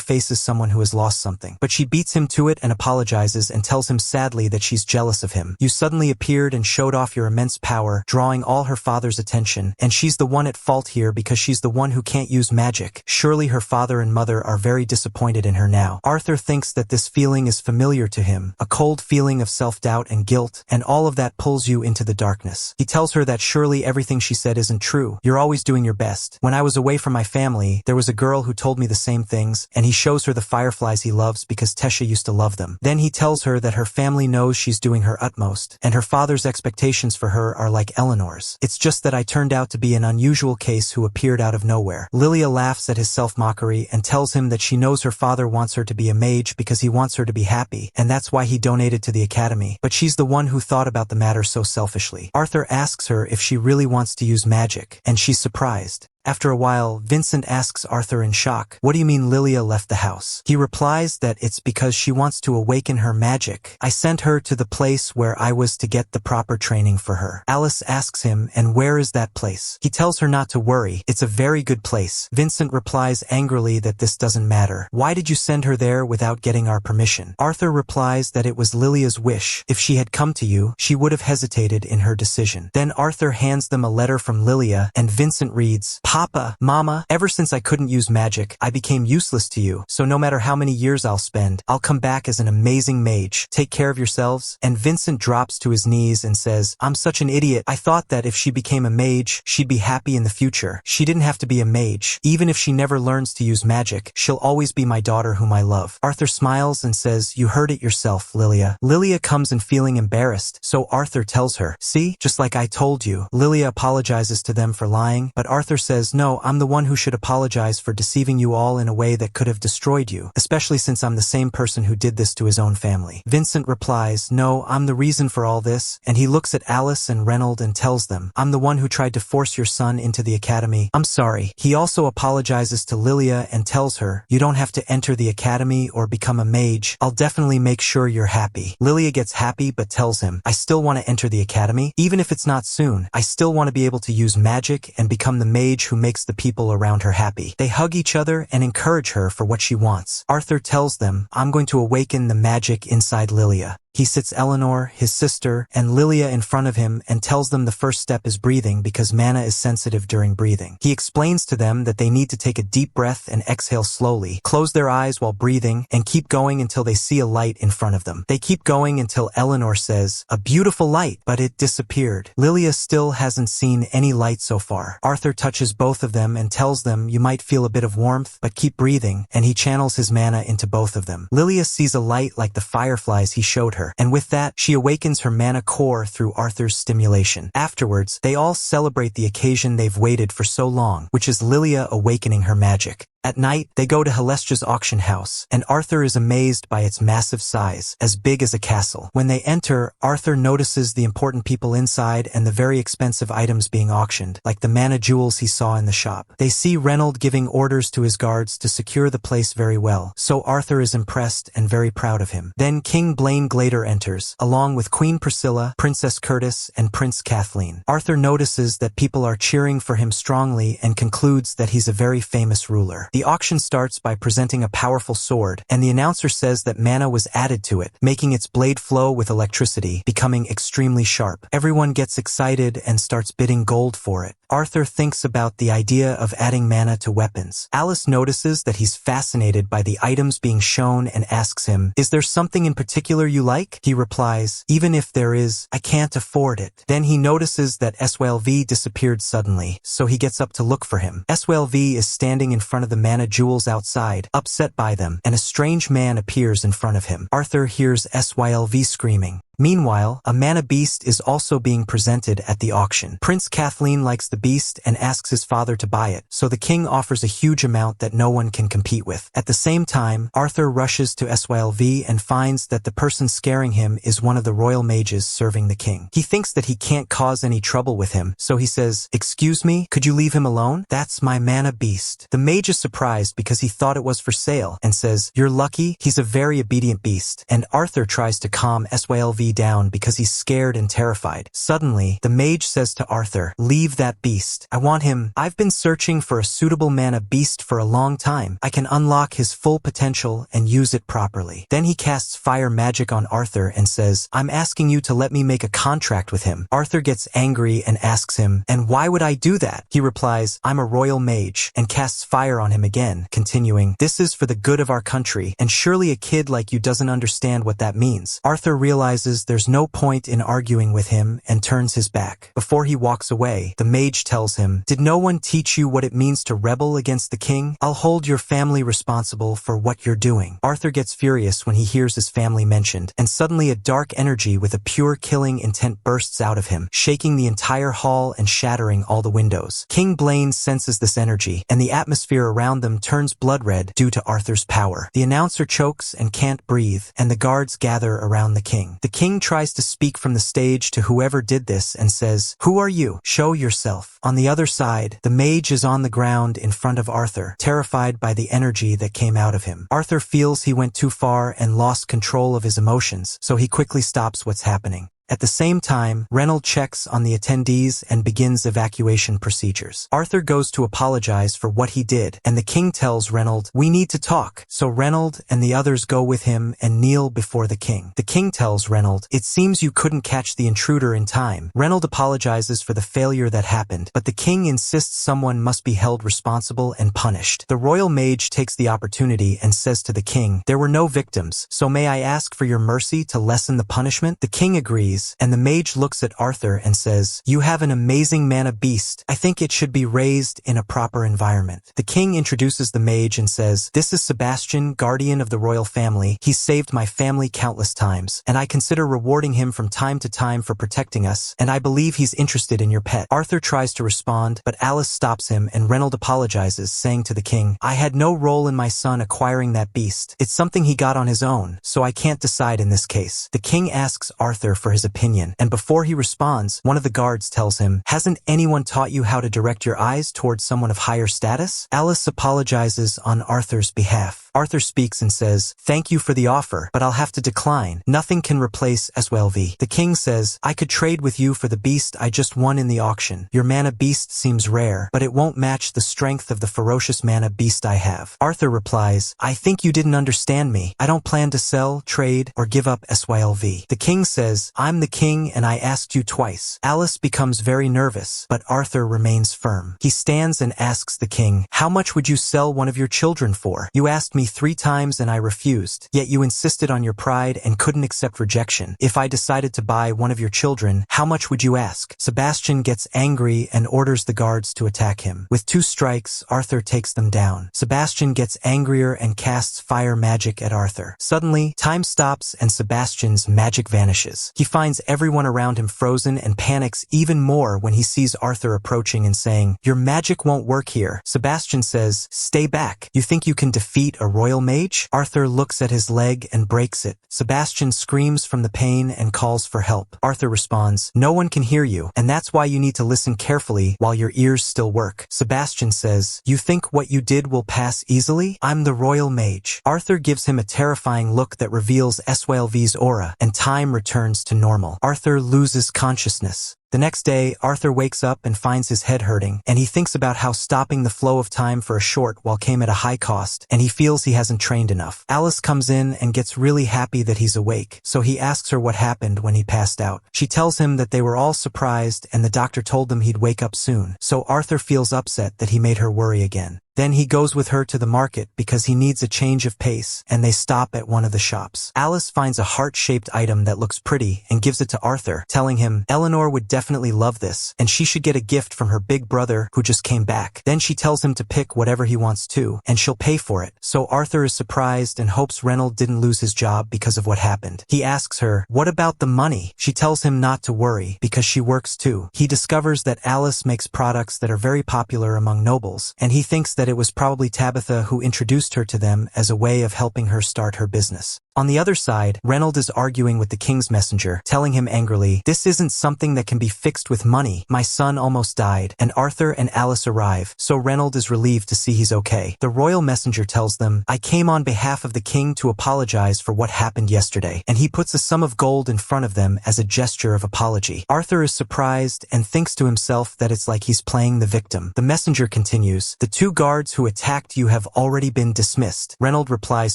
faces someone who has lost something. But she beats him to it and apologizes and tells him sadly that she's jealous of him. You suddenly appeared and showed off your immense power, drawing all her father's attention, and she's the one at fault here because she's the one who can't use magic. Surely her father and mother are very disappointed in her now. Arthur thinks that this feeling is familiar to him, a cold feeling of self-doubt and guilt, and all of that pulls you into the darkness. He tells her that surely everything she said isn't true. You're always doing your best. When I was away from my family, there was a girl who told me the same things, and he shows her the fireflies he loves because Tesha used to love them. Then he tells her that her family knows she's doing her utmost, and her father's expectations for her are like Eleanor's. It's just that I turned out to be an unusual case who appeared out of nowhere. Lilia laughs at his self-mockery and tells him that she knows her father wants her to be a mage because he wants her to be happy, and that's why he donated to the academy, but she's the one who thought about the matter so selfishly. Arthur asks her if she really wants to use magic, and she's surprised. After a while, Vincent asks Arthur in shock, "What do you mean Lilia left the house?" He replies that it's because she wants to awaken her magic. I sent her to the place where I was to get the proper training for her. Alice asks him, "And where is that place?" He tells her not to worry, it's a very good place. Vincent replies angrily that this doesn't matter. Why did you send her there without getting our permission? Arthur replies that it was Lilia's wish. If she had come to you, she would have hesitated in her decision. Then Arthur hands them a letter from Lilia, and Vincent reads, Papa, Mama, ever since I couldn't use magic, I became useless to you, so no matter how many years I'll spend, I'll come back as an amazing mage. Take care of yourselves. And Vincent drops to his knees and says, I'm such an idiot. I thought that if she became a mage, she'd be happy in the future. She didn't have to be a mage. Even if she never learns to use magic, she'll always be my daughter whom I love. Arthur smiles and says, you heard it yourself, Lilia. Lilia comes in feeling embarrassed, so Arthur tells her, see, just like I told you. Lilia apologizes to them for lying, but Arthur says, no, I'm the one who should apologize for deceiving you all in a way that could have destroyed you, especially since I'm the same person who did this to his own family. Vincent replies, no, I'm the reason for all this, and he looks at Alice and Reynold and tells them, I'm the one who tried to force your son into the academy. I'm sorry. He also apologizes to Lilia and tells her, you don't have to enter the academy or become a mage. I'll definitely make sure you're happy. Lilia gets happy but tells him, I still want to enter the academy. Even if it's not soon, I still want to be able to use magic and become the mage who makes the people around her happy. They hug each other and encourage her for what she wants. Arthur tells them, I'm going to awaken the magic inside Lilia. He sits Eleanor, his sister, and Lilia in front of him and tells them the first step is breathing because mana is sensitive during breathing. He explains to them that they need to take a deep breath and exhale slowly, close their eyes while breathing, and keep going until they see a light in front of them. They keep going until Eleanor says, a beautiful light, but it disappeared. Lilia still hasn't seen any light so far. Arthur touches both of them and tells them you might feel a bit of warmth, but keep breathing, and he channels his mana into both of them. Lilia sees a light like the fireflies he showed her, and with that, she awakens her mana core through Arthur's stimulation. Afterwards, they all celebrate the occasion they've waited for so long, which is Lilia awakening her magic. At night, they go to Helestra's auction house, and Arthur is amazed by its massive size, as big as a castle. When they enter, Arthur notices the important people inside and the very expensive items being auctioned, like the mana jewels he saw in the shop. They see Reynold giving orders to his guards to secure the place very well, so Arthur is impressed and very proud of him. Then King Blaine Glader enters, along with Queen Priscilla, Princess Curtis, and Prince Kathleen. Arthur notices that people are cheering for him strongly and concludes that he's a very famous ruler. The auction starts by presenting a powerful sword, and the announcer says that mana was added to it, making its blade flow with electricity, becoming extremely sharp. Everyone gets excited and starts bidding gold for it. Arthur thinks about the idea of adding mana to weapons. Alice notices that he's fascinated by the items being shown and asks him, is there something in particular you like? He replies, even if there is, I can't afford it. Then he notices that SWLV disappeared suddenly, so he gets up to look for him. SWLV is standing in front of the mana jewels outside, upset by them, and a strange man appears in front of him. Arthur hears SYLV screaming. Meanwhile, a mana beast is also being presented at the auction. Prince Kathleen likes the beast and asks his father to buy it, so the king offers a huge amount that no one can compete with. At the same time, Arthur rushes to SYLV and finds that the person scaring him is one of the royal mages serving the king. He thinks that he can't cause any trouble with him, so he says, excuse me, could you leave him alone? That's my mana beast. The mage is surprised because he thought it was for sale and says, you're lucky, he's a very obedient beast, and Arthur tries to calm SYLV down because he's scared and terrified. Suddenly, the mage says to Arthur, leave that beast. I want him. I've been searching for a suitable mana beast for a long time. I can unlock his full potential and use it properly. Then he casts fire magic on Arthur and says, I'm asking you to let me make a contract with him. Arthur gets angry and asks him, and why would I do that? He replies, I'm a royal mage, and casts fire on him again, continuing, this is for the good of our country, and surely a kid like you doesn't understand what that means. Arthur realizes there's no point in arguing with him and turns his back. Before he walks away, the mage tells him, did no one teach you what it means to rebel against the king? I'll hold your family responsible for what you're doing. Arthur gets furious when he hears his family mentioned, and suddenly a dark energy with a pure killing intent bursts out of him, shaking the entire hall and shattering all the windows. King Blaine senses this energy, and the atmosphere around them turns blood red due to Arthur's power. The announcer chokes and can't breathe, and the guards gather around the king. The king tries to speak from the stage to whoever did this and says, who are you? Show yourself. On the other side, the mage is on the ground in front of Arthur, terrified by the energy that came out of him. Arthur feels he went too far and lost control of his emotions, so he quickly stops what's happening. At the same time, Reynold checks on the attendees and begins evacuation procedures. Arthur goes to apologize for what he did, and the king tells Reynold, "We need to talk." So Reynold and the others go with him and kneel before the king. The king tells Reynold, "It seems you couldn't catch the intruder in time." Reynold apologizes for the failure that happened, but the king insists someone must be held responsible and punished. The royal mage takes the opportunity and says to the king, "There were no victims, so may I ask for your mercy to lessen the punishment?" The king agrees, and the mage looks at Arthur and says, "You have an amazing mana beast. I think it should be raised in a proper environment." The king introduces the mage and says, "This is Sebastian, guardian of the royal family. He's saved my family countless times, and I consider rewarding him from time to time for protecting us, and I believe he's interested in your pet." Arthur tries to respond, but Alice stops him and Reynold apologizes, saying to the king, "I had no role in my son acquiring that beast. It's something he got on his own, so I can't decide in this case." The king asks Arthur for his opinion, and before he responds, one of the guards tells him, "Hasn't anyone taught you how to direct your eyes towards someone of higher status?" Alice apologizes on Arthur's behalf. Arthur speaks and says, "Thank you for the offer, but I'll have to decline. Nothing can replace SWLV." The king says, "I could trade with you for the beast I just won in the auction. Your mana beast seems rare, but it won't match the strength of the ferocious mana beast I have." Arthur replies, "I think you didn't understand me. I don't plan to sell, trade, or give up SYLV." The king says, "I'm the king and I asked you twice." Alice becomes very nervous, but Arthur remains firm. He stands and asks the king, "How much would you sell one of your children for? You asked me 3 times and I refused, yet you insisted on your pride and couldn't accept rejection. If I decided to buy one of your children, how much would you ask?" Sebastian gets angry and orders the guards to attack him. With 2 strikes, Arthur takes them down. Sebastian gets angrier and casts fire magic at Arthur. Suddenly, time stops and Sebastian's magic vanishes. He finds everyone around him frozen and panics even more when he sees Arthur approaching and saying, "Your magic won't work here." Sebastian says, "Stay back. You think you can defeat a royal mage?" Arthur looks at his leg and breaks it. Sebastian screams from the pain and calls for help. Arthur responds, "No one can hear you, and that's why you need to listen carefully while your ears still work." Sebastian says, "You think what you did will pass easily? I'm the royal mage." Arthur gives him a terrifying look that reveals SYLV's aura, and time returns to normal. Arthur loses consciousness. The next day, Arthur wakes up and finds his head hurting, and he thinks about how stopping the flow of time for a short while came at a high cost, and he feels he hasn't trained enough. Alice comes in and gets really happy that he's awake, so he asks her what happened when he passed out. She tells him that they were all surprised and the doctor told them he'd wake up soon, so Arthur feels upset that he made her worry again. Then he goes with her to the market because he needs a change of pace, and they stop at one of the shops. Alice finds a heart-shaped item that looks pretty and gives it to Arthur, telling him Eleanor would definitely love this, and she should get a gift from her big brother who just came back. Then she tells him to pick whatever he wants to, and she'll pay for it. So Arthur is surprised and hopes Reynold didn't lose his job because of what happened. He asks her, "What about the money?" She tells him not to worry because she works too. He discovers that Alice makes products that are very popular among nobles, and he thinks that it was probably Tabitha who introduced her to them as a way of helping her start her business. On the other side, Reynold is arguing with the king's messenger, telling him angrily, "This isn't something that can be fixed with money. My son almost died." And Arthur and Alice arrive, so Reynold is relieved to see he's okay. The royal messenger tells them, "I came on behalf of the king to apologize for what happened yesterday," and he puts a sum of gold in front of them as a gesture of apology. Arthur is surprised and thinks to himself that it's like he's playing the victim. The messenger continues, "The 2 guards who attacked you have already been dismissed." Reynold replies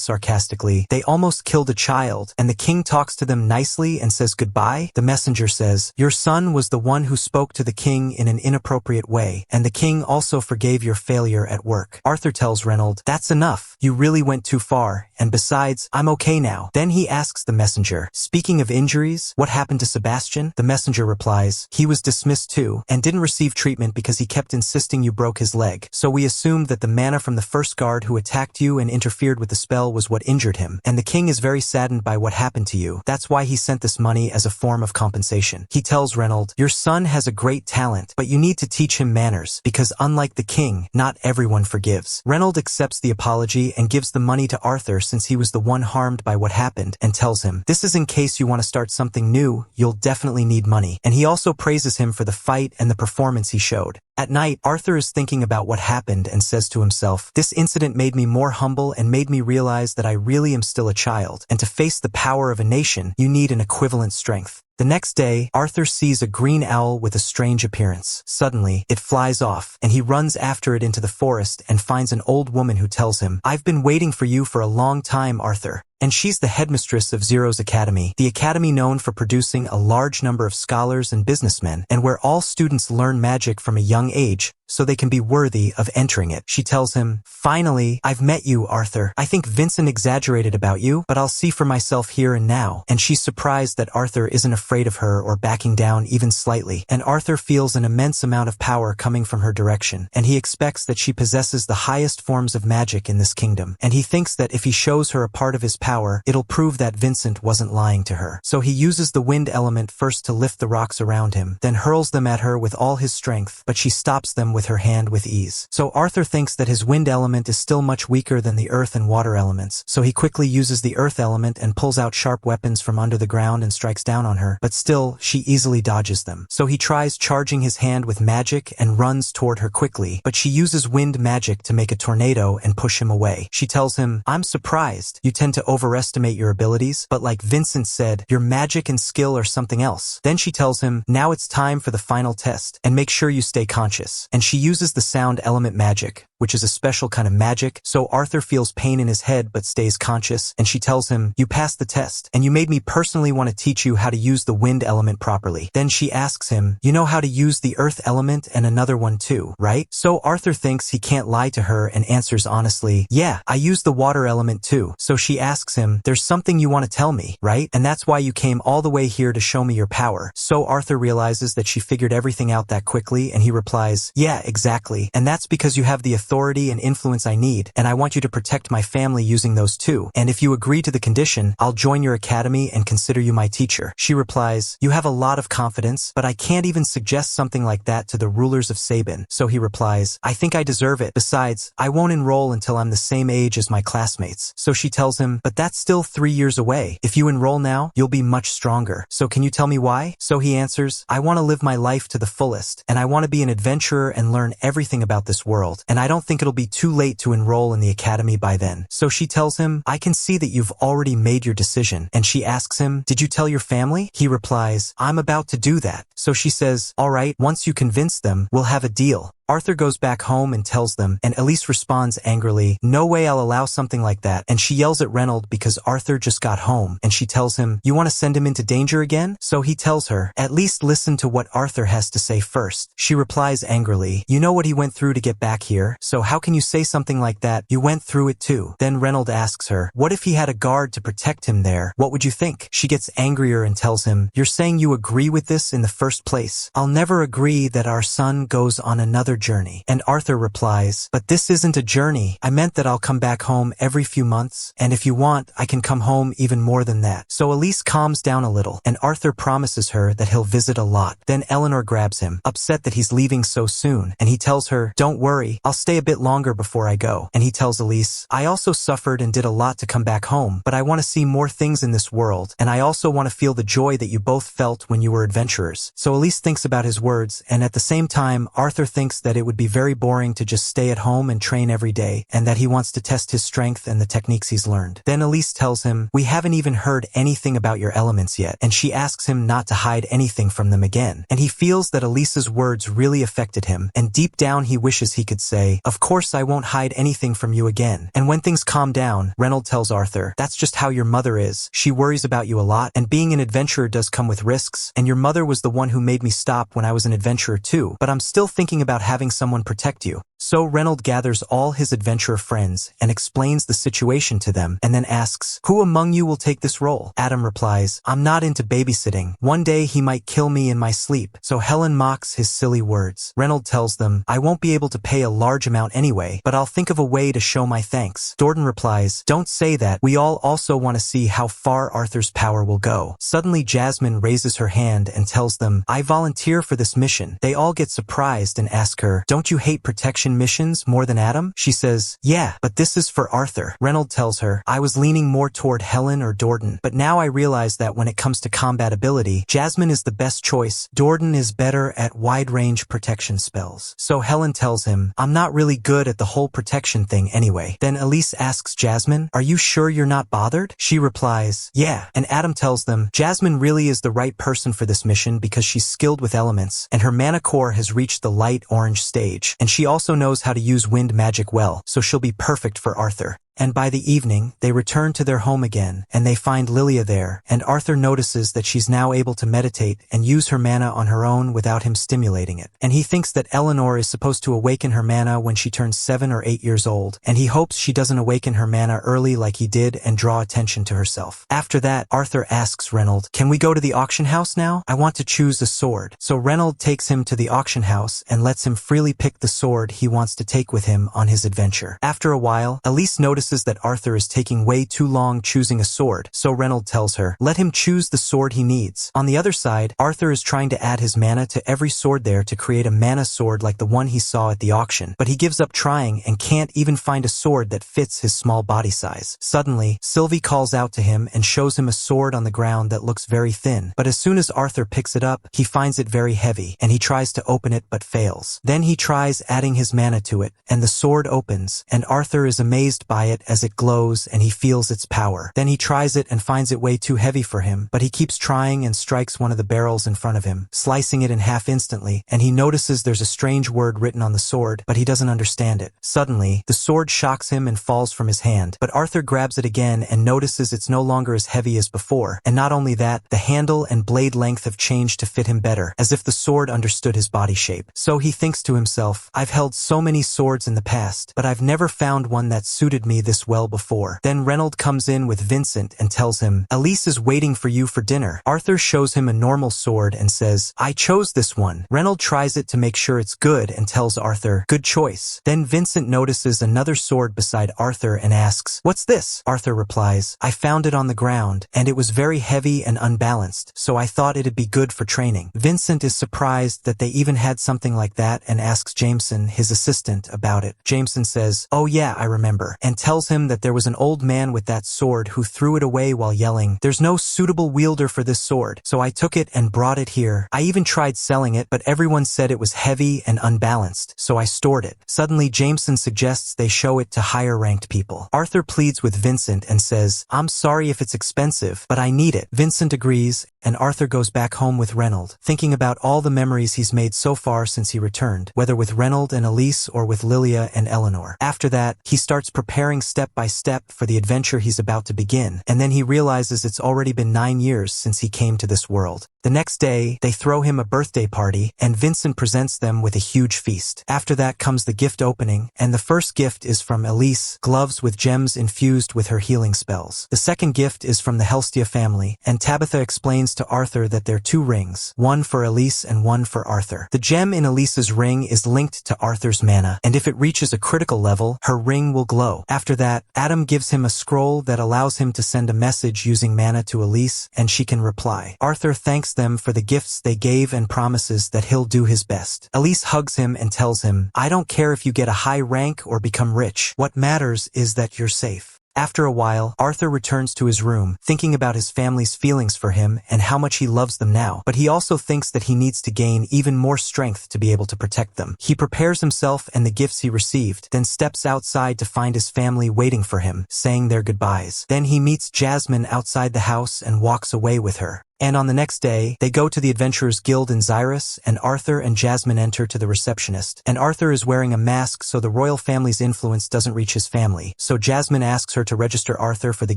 sarcastically, "They almost killed a child," and the king talks to them nicely and says goodbye. The messenger says, "Your son was the one who spoke to the king in an inappropriate way, and the king also forgave your failure at work." Arthur tells Reynold, "That's enough. You really went too far, and besides, I'm okay now." Then he asks the messenger, "Speaking of injuries, what happened to Sebastian?" The messenger replies, "He was dismissed too, and didn't receive treatment because he kept insisting you broke his leg. So we assumed that the mana from the first guard who attacked you and interfered with the spell was what injured him, and the king is very saddened by what happened to you. That's why he sent this money as a form of compensation." He tells Reynold, "Your son has a great talent, but you need to teach him manners, because unlike the king, not everyone forgives." Reynold accepts the apology and gives the money to Arthur since he was the one harmed by what happened, and tells him, "This is in case you want to start something new, you'll definitely need money." And he also praises him for the fight and the performance he showed. At night, Arthur is thinking about what happened and says to himself, "This incident made me more humble and made me realize that I really am still a child. child, and to face the power of a nation, you need an equivalent strength. The next day, Arthur sees a green owl with a strange appearance. Suddenly, it flies off, and he runs after it into the forest and finds an old woman who tells him, "I've been waiting for you for a long time, Arthur." And she's the headmistress of Zero's Academy, the academy known for producing a large number of scholars and businessmen, and where all students learn magic from a young age, so they can be worthy of entering it. She tells him, "Finally, I've met you, Arthur. I think Vincent exaggerated about you, but I'll see for myself here and now." And she's surprised that Arthur isn't afraid of her or backing down even slightly. And Arthur feels an immense amount of power coming from her direction, and he expects that she possesses the highest forms of magic in this kingdom. And he thinks that if he shows her a part of his power, it'll prove that Vincent wasn't lying to her. So he uses the wind element first to lift the rocks around him, then hurls them at her with all his strength, but she stops them with her hand with ease. So Arthur thinks that his wind element is still much weaker than the earth and water elements, so he quickly uses the earth element and pulls out sharp weapons from under the ground and strikes down on her, but still, she easily dodges them. So he tries charging his hand with magic and runs toward her quickly, but she uses wind magic to make a tornado and push him away. She tells him, "I'm surprised. You tend to overestimate your abilities, but like Vincent said, your magic and skill are something else." Then she tells him, "Now it's time for the final test, and make sure you stay conscious." And she uses the sound element magic, which is a special kind of magic, so Arthur feels pain in his head but stays conscious, and she tells him, "You passed the test, and you made me personally want to teach you how to use the wind element properly." Then she asks him, "You know how to use the earth element and another one too, right?" So Arthur thinks he can't lie to her and answers honestly, "Yeah, I use the water element too." So she asks him, "There's something you want to tell me, right? And that's why you came all the way here to show me your power." So Arthur realizes that she figured everything out that quickly, and he replies, "Yeah, exactly. And that's because you have the authority and influence I need, and I want you to protect my family using those too. And if you agree to the condition, I'll join your academy and consider you my teacher." She replies, "You have a lot of confidence, but I can't even suggest something like that to the rulers of Sabin." So he replies, "I think I deserve it. Besides, I won't enroll until I'm the same age as my classmates." So she tells him, "But that's still 3 years away. If you enroll now, you'll be much stronger. So can you tell me why?" So he answers, "I want to live my life to the fullest, and I want to be an adventurer and learn everything about this world, and I don't think it'll be too late to enroll in the academy by then." So she tells him, "I can see that you've already made your decision." And she asks him, "Did you tell your family?" He replies, "I'm about to do that." So she says, "All right, once you convince them, we'll have a deal." Arthur goes back home and tells them, and Elise responds angrily, "No way I'll allow something like that." And she yells at Reynold because Arthur just got home, and she tells him, "You want to send him into danger again?" So he tells her, "At least listen to what Arthur has to say first." She replies angrily, "You know what he went through to get back here, so how can you say something like that? You went through it too." Then Reynold asks her, "What if he had a guard to protect him there? What would you think?" She gets angrier and tells him, "You're saying you agree with this in the first place? I'll never agree that our son goes on another journey." And Arthur replies, "But this isn't a journey. I meant that I'll come back home every few months, and if you want, I can come home even more than that." So Elise calms down a little, and Arthur promises her that he'll visit a lot. Then Eleanor grabs him, upset that he's leaving so soon, and he tells her, "Don't worry, I'll stay a bit longer before I go." And he tells Elise, "I also suffered and did a lot to come back home, but I want to see more things in this world, and I also want to feel the joy that you both felt when you were adventurers." So Elise thinks about his words, and at the same time, Arthur thinks that it would be very boring to just stay at home and train every day, and that he wants to test his strength and the techniques he's learned. Then Elise tells him, "We haven't even heard anything about your elements yet," and she asks him not to hide anything from them again. And he feels that Elise's words really affected him, and deep down he wishes he could say, "Of course I won't hide anything from you again." And when things calm down, Reynold tells Arthur, "That's just how your mother is. She worries about you a lot, and being an adventurer does come with risks, and your mother was the one who made me stop when I was an adventurer too, but I'm still thinking about having someone protect you." So Reynold gathers all his adventurer friends and explains the situation to them, and then asks, "Who among you will take this role?" Adam replies, "I'm not into babysitting. One day he might kill me in my sleep." So Helen mocks his silly words. Reynold tells them, "I won't be able to pay a large amount anyway, but I'll think of a way to show my thanks." Dordan replies, "Don't say that. We all also want to see how far Arthur's power will go." Suddenly Jasmine raises her hand and tells them, "I volunteer for this mission." They all get surprised and ask her, "Don't you hate protection action missions more than Adam? She says, yeah, but this is for Arthur. Reynold tells her, I was leaning more toward Helen or Dorden, but now I realize that when it comes to combat ability, Jasmine is the best choice. Dorden is better at wide-range protection spells. So Helen tells him, I'm not really good at the whole protection thing anyway. Then Elise asks Jasmine, are you sure you're not bothered? She replies, yeah, and Adam tells them, Jasmine really is the right person for this mission because she's skilled with elements, and her mana core has reached the light orange stage, and she also knows how to use wind magic well, so she'll be perfect for Arthur. And by the evening, they return to their home again, and they find Lilia there, and Arthur notices that she's now able to meditate and use her mana on her own without him stimulating it. And he thinks that Eleanor is supposed to awaken her mana when she turns 7 or 8 years old, and he hopes she doesn't awaken her mana early like he did and draw attention to herself. After that, Arthur asks Reynold, can we go to the auction house now? I want to choose a sword. So Reynold takes him to the auction house and lets him freely pick the sword he wants to take with him on his adventure. After a while, Elise notices that Arthur is taking way too long choosing a sword, so Reynold tells her, let him choose the sword he needs. On the other side, Arthur is trying to add his mana to every sword there to create a mana sword like the one he saw at the auction, but he gives up trying and can't even find a sword that fits his small body size. Suddenly, Sylvie calls out to him and shows him a sword on the ground that looks very thin, but as soon as Arthur picks it up, he finds it very heavy, and he tries to open it but fails. Then he tries adding his mana to it, and the sword opens, and Arthur is amazed by it as it glows and he feels its power. Then he tries it and finds it way too heavy for him, but he keeps trying and strikes one of the barrels in front of him, slicing it in half instantly, and he notices there's a strange word written on the sword, but he doesn't understand it. Suddenly, the sword shocks him and falls from his hand, but Arthur grabs it again and notices it's no longer as heavy as before, and not only that, the handle and blade length have changed to fit him better, as if the sword understood his body shape. So he thinks to himself, I've held so many swords in the past, but I've never found one that suited me this well before. Then Reynold comes in with Vincent and tells him, Elise is waiting for you for dinner. Arthur shows him a normal sword and says, I chose this one. Reynold tries it to make sure it's good and tells Arthur, good choice. Then Vincent notices another sword beside Arthur and asks, what's this? Arthur replies, I found it on the ground, and it was very heavy and unbalanced, so I thought it'd be good for training. Vincent is surprised that they even had something like that and asks Jameson, his assistant, about it. Jameson says, oh yeah, I remember, and tells him that there was an old man with that sword who threw it away while yelling, there's no suitable wielder for this sword, so I took it and brought it here. I even tried selling it, but everyone said it was heavy and unbalanced, so I stored it. Suddenly Jameson suggests they show it to higher ranked people. Arthur pleads with Vincent and says, I'm sorry if it's expensive, but I need it. Vincent agrees, and Arthur goes back home with Reynold, thinking about all the memories he's made so far since he returned, whether with Reynold and Elise or with Lilia and Eleanor. After that, he starts preparing step by step for the adventure he's about to begin, and then he realizes it's already been 9 years since he came to this world. The next day, they throw him a birthday party, and Vincent presents them with a huge feast. After that comes the gift opening, and the first gift is from Elise, gloves with gems infused with her healing spells. The second gift is from the Helstia family, and Tabitha explains to Arthur that there are 2 rings, one for Elise and one for Arthur. The gem in Elise's ring is linked to Arthur's mana, and if it reaches a critical level, her ring will glow. After that, Adam gives him a scroll that allows him to send a message using mana to Elise, and she can reply. Arthur thanks them for the gifts they gave and promises that he'll do his best. Elise hugs him and tells him, I don't care if you get a high rank or become rich. What matters is that you're safe. After a while, Arthur returns to his room, thinking about his family's feelings for him and how much he loves them now, but he also thinks that he needs to gain even more strength to be able to protect them. He prepares himself and the gifts he received, then steps outside to find his family waiting for him, saying their goodbyes. Then he meets Jasmine outside the house and walks away with her. And on the next day, they go to the Adventurers Guild in Xyrus, and Arthur and Jasmine enter to the receptionist. And Arthur is wearing a mask so the royal family's influence doesn't reach his family. So Jasmine asks her to register Arthur for the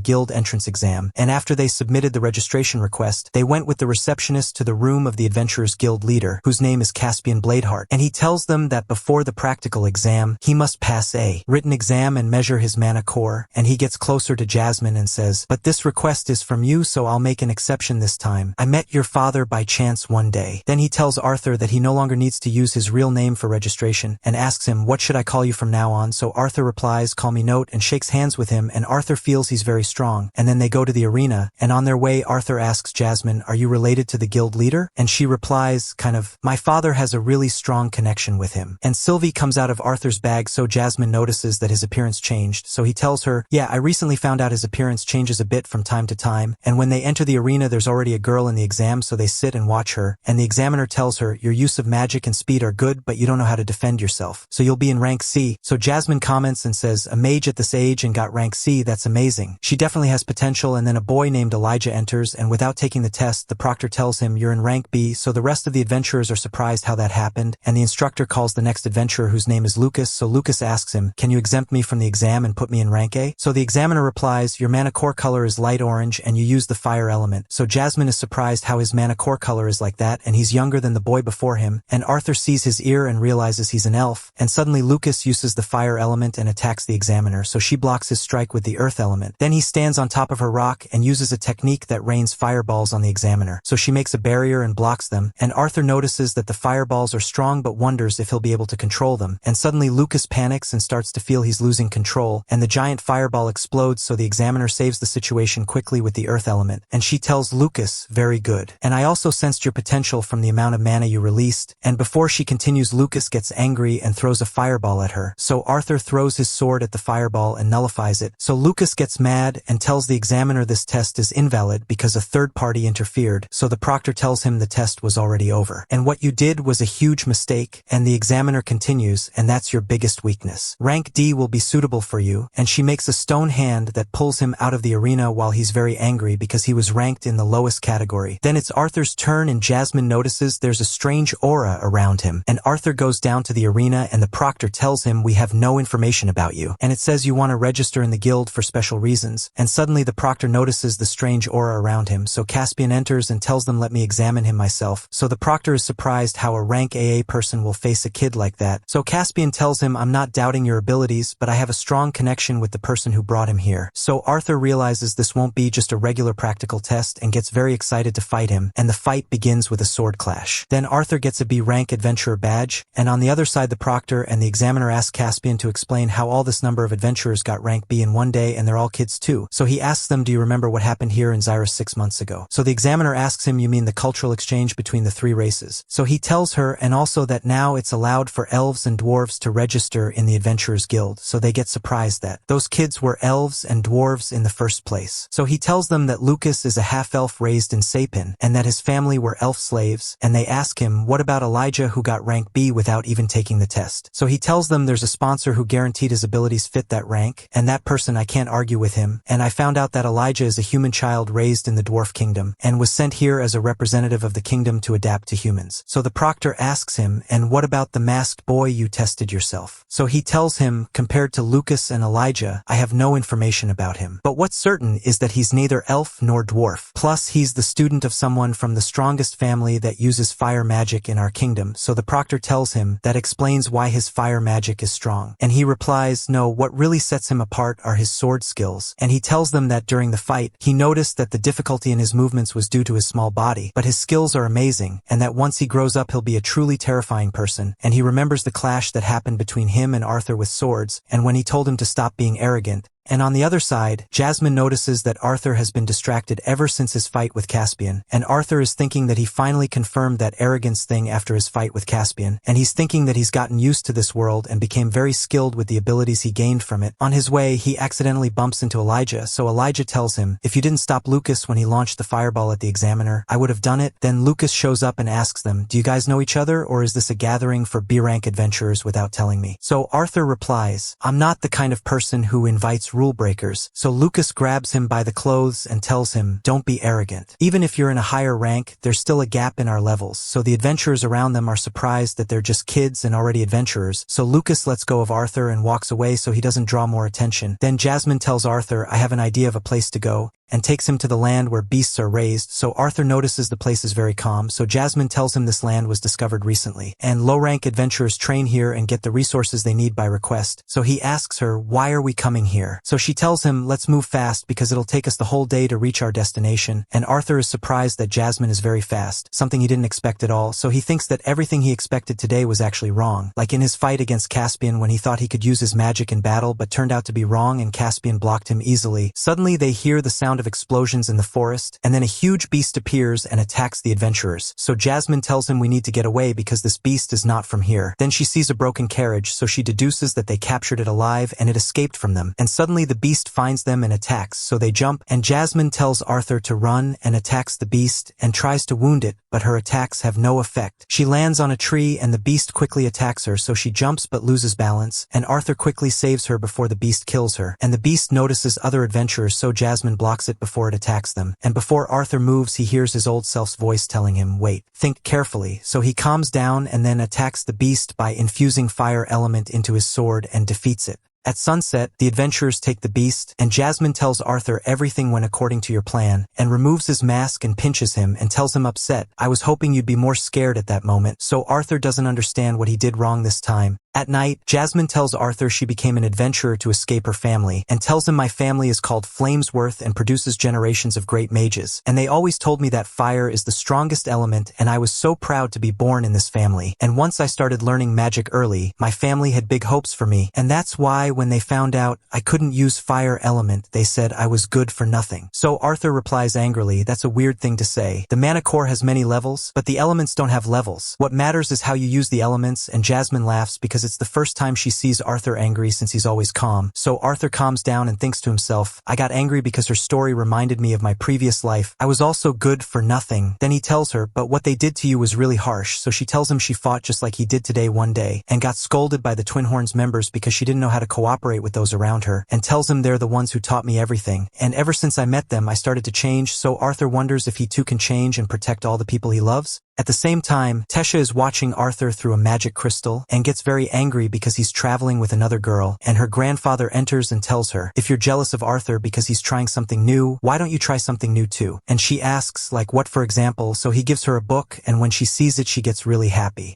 guild entrance exam, and after they submitted the registration request, they went with the receptionist to the room of the Adventurers Guild leader, whose name is Caspian Bladeheart, and he tells them that before the practical exam, he must pass a written exam and measure his mana core, and he gets closer to Jasmine and says, but this request is from you, so I'll make an exception this time. time. I met your father by chance one day. Then he tells Arthur that he no longer needs to use his real name for registration and asks him, what should I call you from now on? So Arthur replies, call me Note, and shakes hands with him, and Arthur feels he's very strong. And then they go to the arena, and on their way Arthur asks Jasmine, are you related to the guild leader? And she replies, kind of, my father has a really strong connection with him. And Sylvie comes out of Arthur's bag, so Jasmine notices that his appearance changed. So he tells her, yeah, I recently found out his appearance changes a bit from time to time. And when they enter the arena, there's already a girl in the exam, so they sit and watch her. And the examiner tells her, your use of magic and speed are good, but you don't know how to defend yourself. So you'll be in rank C. So Jasmine comments and says, a mage at this age and got rank C, that's amazing. She definitely has potential. And then a boy named Elijah enters, and without taking the test, the proctor tells him, you're in rank B. So the rest of the adventurers are surprised how that happened. And the instructor calls the next adventurer, whose name is Lucas. So Lucas asks him, can you exempt me from the exam and put me in rank A? So the examiner replies, your mana core color is light orange and you use the fire element. So Jasmine is surprised how his mana core color is like that, and he's younger than the boy before him. And Arthur sees his ear and realizes he's an elf. And suddenly Lucas uses the fire element and attacks the examiner, so she blocks his strike with the earth element. Then he stands on top of her rock and uses a technique that rains fireballs on the examiner. So she makes a barrier and blocks them, and Arthur notices that the fireballs are strong but wonders if he'll be able to control them. And suddenly Lucas panics and starts to feel he's losing control, and the giant fireball explodes, so the examiner saves the situation quickly with the earth element. And she tells Lucas, very good. And I also sensed your potential from the amount of mana you released. And before she continues, Lucas gets angry and throws a fireball at her. So Arthur throws his sword at the fireball and nullifies it. So Lucas gets mad and tells the examiner this test is invalid because a third party interfered. So the proctor tells him the test was already over. And what you did was a huge mistake. And the examiner continues, and that's your biggest weakness. Rank D will be suitable for you. And she makes a stone hand that pulls him out of the arena while he's very angry because he was ranked in the lowest category. Then it's Arthur's turn, and Jasmine notices there's a strange aura around him. And Arthur goes down to the arena, and the proctor tells him, we have no information about you. And it says you want to register in the guild for special reasons. And suddenly the proctor notices the strange aura around him, so Caspian enters and tells them, let me examine him myself. So the proctor is surprised how a rank AA person will face a kid like that. So Caspian tells him, I'm not doubting your abilities, but I have a strong connection with the person who brought him here. So Arthur realizes this won't be just a regular practical test and gets very excited to fight him, and the fight begins with a sword clash. Then Arthur gets a B rank adventurer badge, and on the other side the proctor and the examiner ask Caspian to explain how all this number of adventurers got rank B in one day, and they're all kids too. So he asks them, do you remember what happened here in Zyra 6 months ago? So the examiner asks him, you mean the cultural exchange between the three races? So he tells her, and also that now it's allowed for elves and dwarves to register in the adventurers guild. So they get surprised that those kids were elves and dwarves in the first place. So he tells them that Lucas is a half-elf raised in Sapin, and that his family were elf slaves, and they ask him, what about Elijah who got rank B without even taking the test? So he tells them there's a sponsor who guaranteed his abilities fit that rank, and that person I can't argue with him, and I found out that Elijah is a human child raised in the dwarf kingdom, and was sent here as a representative of the kingdom to adapt to humans. So the proctor asks him, and what about the masked boy you tested yourself? So he tells him, compared to Lucas and Elijah, I have no information about him. But what's certain is that he's neither elf nor dwarf. Plus, he's the student of someone from the strongest family that uses fire magic in our kingdom. So the proctor tells him that explains why his fire magic is strong. And he replies, no, what really sets him apart are his sword skills. And he tells them that during the fight, he noticed that the difficulty in his movements was due to his small body, but his skills are amazing, and that once he grows up he'll be a truly terrifying person. And he remembers the clash that happened between him and Arthur with swords, and when he told him to stop being arrogant. And on the other side, Jasmine notices that Arthur has been distracted ever since his fight with Caspian, and Arthur is thinking that he finally confirmed that arrogance thing after his fight with Caspian, and he's thinking that he's gotten used to this world and became very skilled with the abilities he gained from it. On his way, he accidentally bumps into Elijah, so Elijah tells him, if you didn't stop Lucas when he launched the fireball at the examiner, I would have done it. Then Lucas shows up and asks them, do you guys know each other, or is this a gathering for B-rank adventurers without telling me? So Arthur replies, I'm not the kind of person who invites rule breakers. So Lucas grabs him by the clothes and tells him, don't be arrogant. Even if you're in a higher rank, there's still a gap in our levels. So the adventurers around them are surprised that they're just kids and already adventurers. So Lucas lets go of Arthur and walks away so he doesn't draw more attention. Then Jasmine tells Arthur, I have an idea of a place to go. and takes him to the land where beasts are raised, so Arthur notices the place is very calm, so Jasmine tells him this land was discovered recently, and low-rank adventurers train here and get the resources they need by request. So he asks her, why are we coming here? So she tells him, let's move fast because it'll take us the whole day to reach our destination, and Arthur is surprised that Jasmine is very fast, something he didn't expect at all, so he thinks that everything he expected today was actually wrong, like in his fight against Caspian when he thought he could use his magic in battle but turned out to be wrong and Caspian blocked him easily. Suddenly they hear the sound of explosions in the forest, and then a huge beast appears and attacks the adventurers, so Jasmine tells him we need to get away because this beast is not from here. Then she sees a broken carriage, so she deduces that they captured it alive and it escaped from them, and suddenly the beast finds them and attacks, so they jump, and Jasmine tells Arthur to run and attacks the beast and tries to wound it, but her attacks have no effect. She lands on a tree and the beast quickly attacks her, so she jumps but loses balance, and Arthur quickly saves her before the beast kills her, and the beast notices other adventurers, so Jasmine blocks it before it attacks them, and before Arthur moves he hears his old self's voice telling him, wait, think carefully, so he calms down and then attacks the beast by infusing fire element into his sword and defeats it. At sunset, the adventurers take the beast, and Jasmine tells Arthur everything went according to your plan, and removes his mask and pinches him and tells him upset, I was hoping you'd be more scared at that moment, so Arthur doesn't understand what he did wrong this time. At night, Jasmine tells Arthur she became an adventurer to escape her family, and tells him my family is called Flamesworth and produces generations of great mages, and they always told me that fire is the strongest element and I was so proud to be born in this family, and once I started learning magic early, my family had big hopes for me, and that's why when they found out I couldn't use fire element, they said I was good for nothing. So Arthur replies angrily, that's a weird thing to say. The mana core has many levels, but the elements don't have levels. What matters is how you use the elements, and Jasmine laughs because it's the first time she sees Arthur angry since he's always calm. So Arthur calms down and thinks to himself, I got angry because her story reminded me of my previous life. I was also good for nothing. Then he tells her, but what they did to you was really harsh, so she tells him she fought just like he did today one day, and got scolded by the Twin Horns members because she didn't know how to cooperate with those around her, and tells him they're the ones who taught me everything, and ever since I met them I started to change, so Arthur wonders if he too can change and protect all the people he loves. At the same time, Tesha is watching Arthur through a magic crystal and gets very angry because he's traveling with another girl, and her grandfather enters and tells her, if you're jealous of Arthur because he's trying something new, why don't you try something new too? And she asks, like what for example, so he gives her a book, and when she sees it she gets really happy.